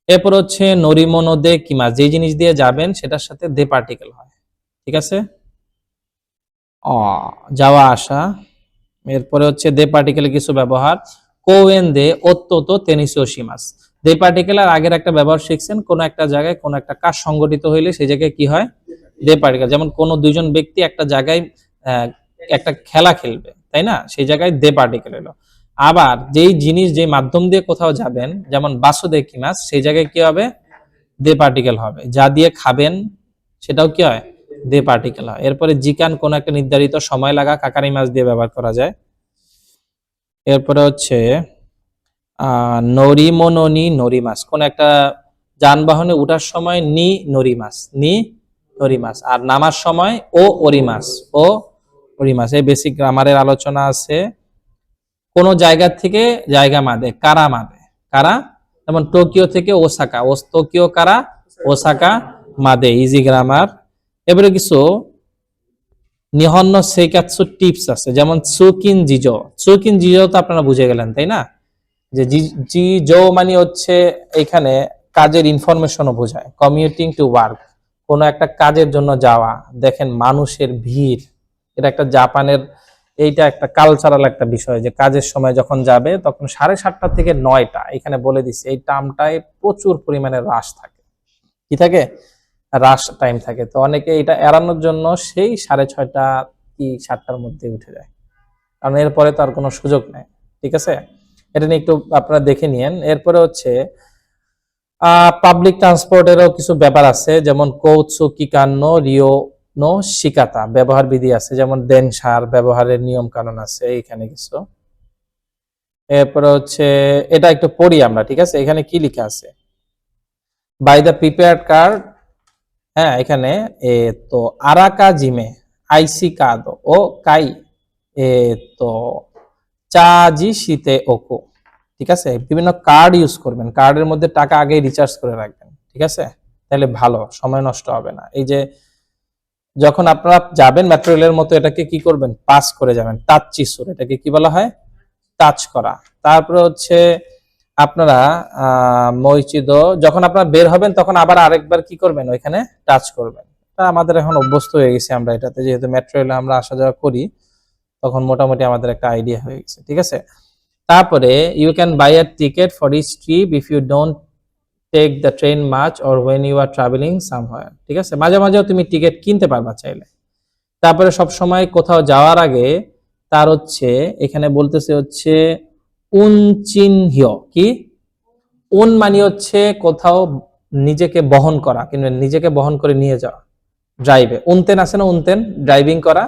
এরপর হচ্ছে নরিমোনো দে কিমাস, যে জিনিস দিয়ে যাবেন সেটার সাথে দে পার্টিকেল হয়। ঠিক আছে, যাওয়া আসা। এরপরে হচ্ছে দে পার্টিকেলের কিছু ব্যবহার। কোয়েন দে ওত্তোতো তেনিসিওশিমাস, দে পার্টিকেলের আগের একটা ব্যবহার শিখছেন, কোন একটা জায়গায় কোন একটা কাজ সংগঠিত হইলে সেই জায়গায় কি হয়? দে পার্টিকেল। যেমন কোন দুইজন ব্যক্তি একটা জায়গায় একটা খেলা খেলবে, তাই না, সেই জায়গায় দে পার্টিকেল এলো। আবার যেই জিনিস যে মাধ্যম দিয়ে কোথাও যাবেন, যেমন বাসোদেকিমাস, সেই জায়গায় কি হবে? দে পার্টিকেল হবে। যা দিয়ে খাবেন সেটাও কি হয়? দে পার্টিকেল হয়। এরপরে জিকান, কোন একটা নির্ধারিত সময় লাগা, কাকারি মাছ দিয়ে ব্যবহার করা যায়। এরপরে হচ্ছে নরিমোনোনি নরিমাস, কোন একটা যানবাহনে উঠার সময় নি নরিমাস, আর নামার সময় ও ওরিমাস। এই বেসিক গ্রামারের আলোচনা আছে। কোন জায়গা থেকে জায়গা মাদে, কারা মাদে, কারা, যেমন টোকিও থেকে ওসাকা, টোকিও কারা ওসাকা মাদে, ইজি গ্রামার। এবারে কিছু নিহন্ন সেইকাৎসু টিপস আছে, যেমন সুকিন জিজো তো আপনারা বুঝে গেলেন, তাই না, যে জিজো মানে হচ্ছে এখানে কাজের ইনফরমেশনও বোঝায়। কমিউটিং টু ওয়ার্ক, কোনো একটা কাজের জন্য যাওয়া। দেখেন মানুষের ভিড়, এটা একটা জাপানের, এইটা একটা কালচারাল একটা বিষয়, যে কাজের সময় যখন যাবে তখন 7:30 থেকে 9টা, এখানে বলে দিচ্ছে এই টার্মটায় প্রচুর পরিমাণে রাশ থাকে। কি থাকে? রাশ টাইম থাকে। তো অনেকে এটা এড়ানোর জন্য সেই 6:30 কি 7টার মধ্যে উঠে যায়, কারণ এরপরে তো আর কোনো সুযোগ নেই। ঠিক আছে, এটা নিয়ে একটু আপনারা দেখে নিয়েন। এরপরে হচ্ছে পাবলিক ট্রান্সপোর্টেরও কিছু ব্যাপার আছে, যেমন কৌৎসু কিকান্ন রিও নো শিকাতা, ব্যবহার বিধি আছে, যেমন দেনসার ব্যবহারের নিয়ম কানুন আছে এখানে কিছু। এরপরে হচ্ছে এটা একটু পড়ি আমরা। ঠিক আছে, এখানে কি লেখা আছে? বাই দ্য প্রিপেয়ার্ড কার্ড, হ্যাঁ, এখানে তো আরাকা জিমে আইসি কাদো ও কাই তো চাজি শীতে ওকো। ঠিক আছে, বিভিন্ন কার্ড ইউজ করবেন, কার্ডের মধ্যে টাকা আগে রিচার্জ করে রাখবেন। ঠিক আছে, তাহলে ভালো, সময় নষ্ট হবে না। এই যে যখন আপনারা যাবেন মেট্রো রেলের মতো, এটাকে কি করবেন? পাস করে যাবেন, টাচ চিসুর, এটাকে কি বলা হয়? টাচ করা। তারপরে হচ্ছে আপনারা মইচিদো, যখন আপনারা বের হবেন তখন আবার আরেকবার কি করবেন? ওইখানে টাচ করবেন। ব্যাপারটা আমাদের এখন অভ্যস্ত হয়ে গেছি আমরা এটাতে, যেহেতু মেট্রো রেলে আমরা আসা যাওয়া করি, তখন মোটামুটি আমাদের একটা আইডিয়া হয়ে গেছে, ঠিক আছে। তারপরে you can buy a ticket for each trip if you don't take the train much or when you are travelling somewhere, ঠিক আছে। মাঝে মাঝেও তুমি টিকিট কিনতে পারবা চাইলে। তারপরে সব সময় কোথাও যাওয়ার আগে তার হচ্ছে এখানে বলতেছে হচ্ছে উনচিনহিয়, কি উন মানে হচ্ছে কোথাও নিজেকে বহন করা কিংবা নিজেকে বহন করে নিয়ে যাওয়া, ড্রাইভে উনতেন আছে না, উনতেন ড্রাইভিং করা,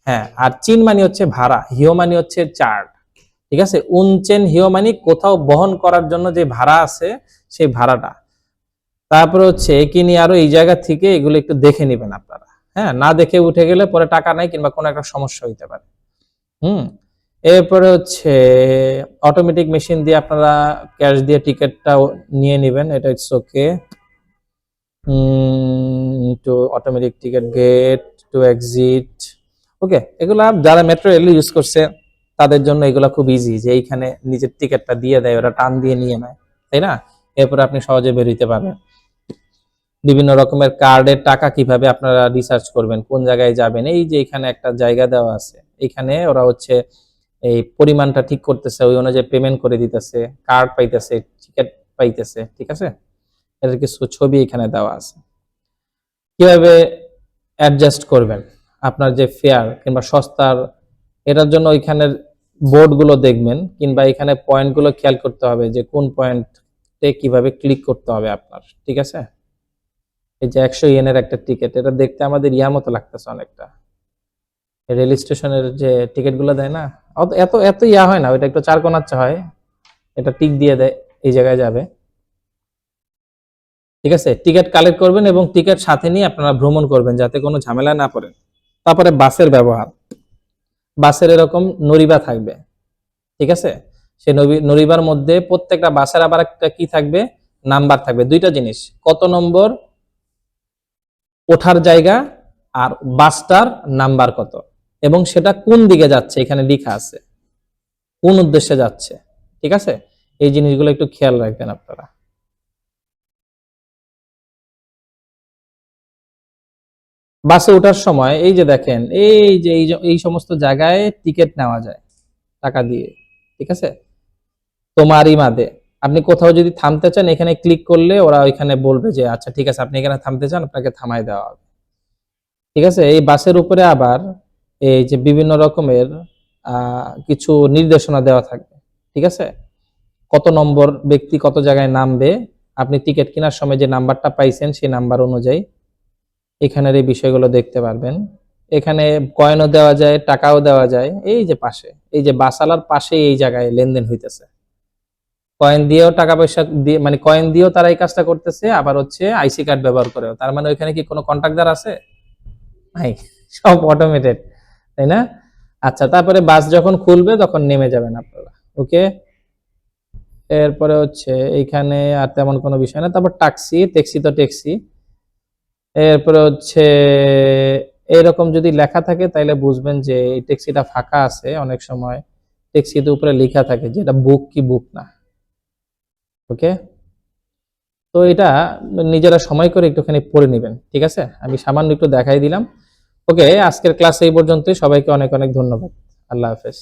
হ্যাঁ। আর চিন মানে হচ্ছে ভাড়া, হিও মানে হচ্ছে চার্ট, ঠিক আছে। উনচেন হিও মানে কোথাও বহন করার জন্য যে ভাড়া আছে সেই ভাড়াটা। তারপরে হচ্ছে কিনি আরো এই জায়গা থেকে এগুলো একটু দেখে নেবেন আপনারা, হ্যাঁ। না দেখে উঠে গেলে পরে টাকা নাই কিংবা কোনো একটা সমস্যা হইতে পারে। এরপরে হচ্ছে অটোমেটিক মেশিন দিয়ে আপনারা ক্যাশ দিয়ে টিকিটটা নিয়ে নেবেন, এটা it's okay. To automatic ticket gate to exit, okay. এগুলা যারা মেট্রো রেল ইউজ করছে তাদের জন্য এগুলা খুব ইজি, যে এইখানে নিজের টিকিটটা দিয়ে দেয়, ওরা টান দিয়ে নিয়ে নেয়, তাই না। এরপরে আপনি সহজে বেরোতে পারবেন। বিভিন্ন রকমের কার্ডের টাকা কিভাবে আপনারা রিসার্চ করবেন, কোন জায়গায় যাবেন, এই যে এখানে একটা জায়গা দেওয়া আছে, এখানে ওরা হচ্ছে এই পরিমাণটা ঠিক করতেছে, ওই অনুযায়ী পেমেন্ট করে দিতেছে, কার্ড পাইতেছে, টিকিট পাইতেছে, ঠিক আছে। এর কিছু ছবি এখানে দেওয়া আছে। কিভাবে অ্যাডজাস্ট করবেন আপনার যে ফেয়ার কিংবা সস্তার, এটার জন্য ওইখানের বোর্ডগুলো দেখবেন কিংবা এখানে পয়েন্টগুলো খেয়াল করতে হবে যে কোন পয়েন্টে কিভাবে ক্লিক করতে হবে আপনার, ঠিক আছে। এই যে 100 ইয়েনের একটা টিকিট, এটা দেখতে আমাদের ইয়া মতো লাগতেছে অনেকটা, রেল স্টেশনের যে টিকিট গুলো দেয় না, এত এত ইয়া হয় না, ওইটা একটু চারকোনাচ্চা হয়, এটা টিক দিয়ে দেয় এই জায়গায় যাবে, ঠিক আছে। টিকিট কালেক্ট করবেন এবং টিকিট সাথে নিয়ে আপনারা ভ্রমণ করবেন যাতে কোনো ঝামেলা না পড়েন। তারপরে বাসের ব্যবহার, বাসের এরকম নরিবা থাকবে, ঠিক আছে। সেই নরিবার মধ্যে প্রত্যেকটা বাসের আবার একটা কি থাকবে, নাম্বার থাকবে, দুইটা জিনিস, কত নম্বর ওঠার জায়গা আর বাসটার নাম্বার কত, এবং সেটা কোন দিকে যাচ্ছে এখানে লেখা আছে, কোন উদ্দেশ্যে যাচ্ছে, ঠিক আছে। এই জিনিসগুলো একটু খেয়াল রাখবেন আপনারা। বাসে ওঠার সময় এই যে দেখেন, এই সমস্ত জায়গায় টিকিট নেওয়া যায় টাকা দিয়ে, ঠিক আছে। তোমারই মাদে আপনি কোথাও যদি থামতে চান, এখানে ক্লিক করলে ওরা ওইখানে বলবে যে আচ্ছা ঠিক আছে আপনি এখানে থামতে চান, আপনাকে থামায় দেওয়া হবে, ঠিক আছে। এই বাসের উপরে আবার এই যে বিভিন্ন রকমের কিছু নির্দেশনা দেওয়া থাকবে, ঠিক আছে। কত নম্বর ব্যক্তি কত জায়গায় নামবে, আপনি টিকিট কেনার সময় যে নাম্বারটা পাইছেন সেই নাম্বার অনুযায়ী এখানের এই বিষয়গুলো দেখতে পারবেন। এখানে কয়েনও দেওয়া যায়, টাকাও দেওয়া যায়। এই যে পাশে, এই যে বাসালার পাশে এই জায়গায় লেনদেন হইতেছে, কয়েন দিয়েও টাকা পয়সা দিয়ে, মানে কয়েন দিয়েও তারা এই কাজটা করতেছে, আবার হচ্ছে আইসি কার্ড ব্যবহার করেও। তার মানে ওইখানে কি কোনো কন্ট্রাক্টর আছে? নাই, সব অটোমেটেড, তাই না। আচ্ছা, তারপরে বাস যখন খুলবে তখন নেমে যাবেন আপনারা, ওকে। এরপরে হচ্ছে এইখানে আর তেমন কোনো বিষয় না। তারপর ট্যাক্সি তো ট্যাক্সি। এরপরে হচ্ছে এরকম যদি লেখা থাকে তাহলে বুঝবেন যে এই ট্যাক্সিটা ফাঁকা আছে। অনেক সময় ট্যাক্সিতে উপরে লেখা থাকে যে এটা বুক কি বুক না, ওকে। তো এটা নিজেরা সময় করে একটুখানি পড়ে নেবেন, ঠিক আছে। আমি সামান্য একটু দেখাই দিলাম, ওকে। আজকের ক্লাস এই পর্যন্তই, সবাইকে অনেক অনেক ধন্যবাদ। আল্লাহ হাফেজ।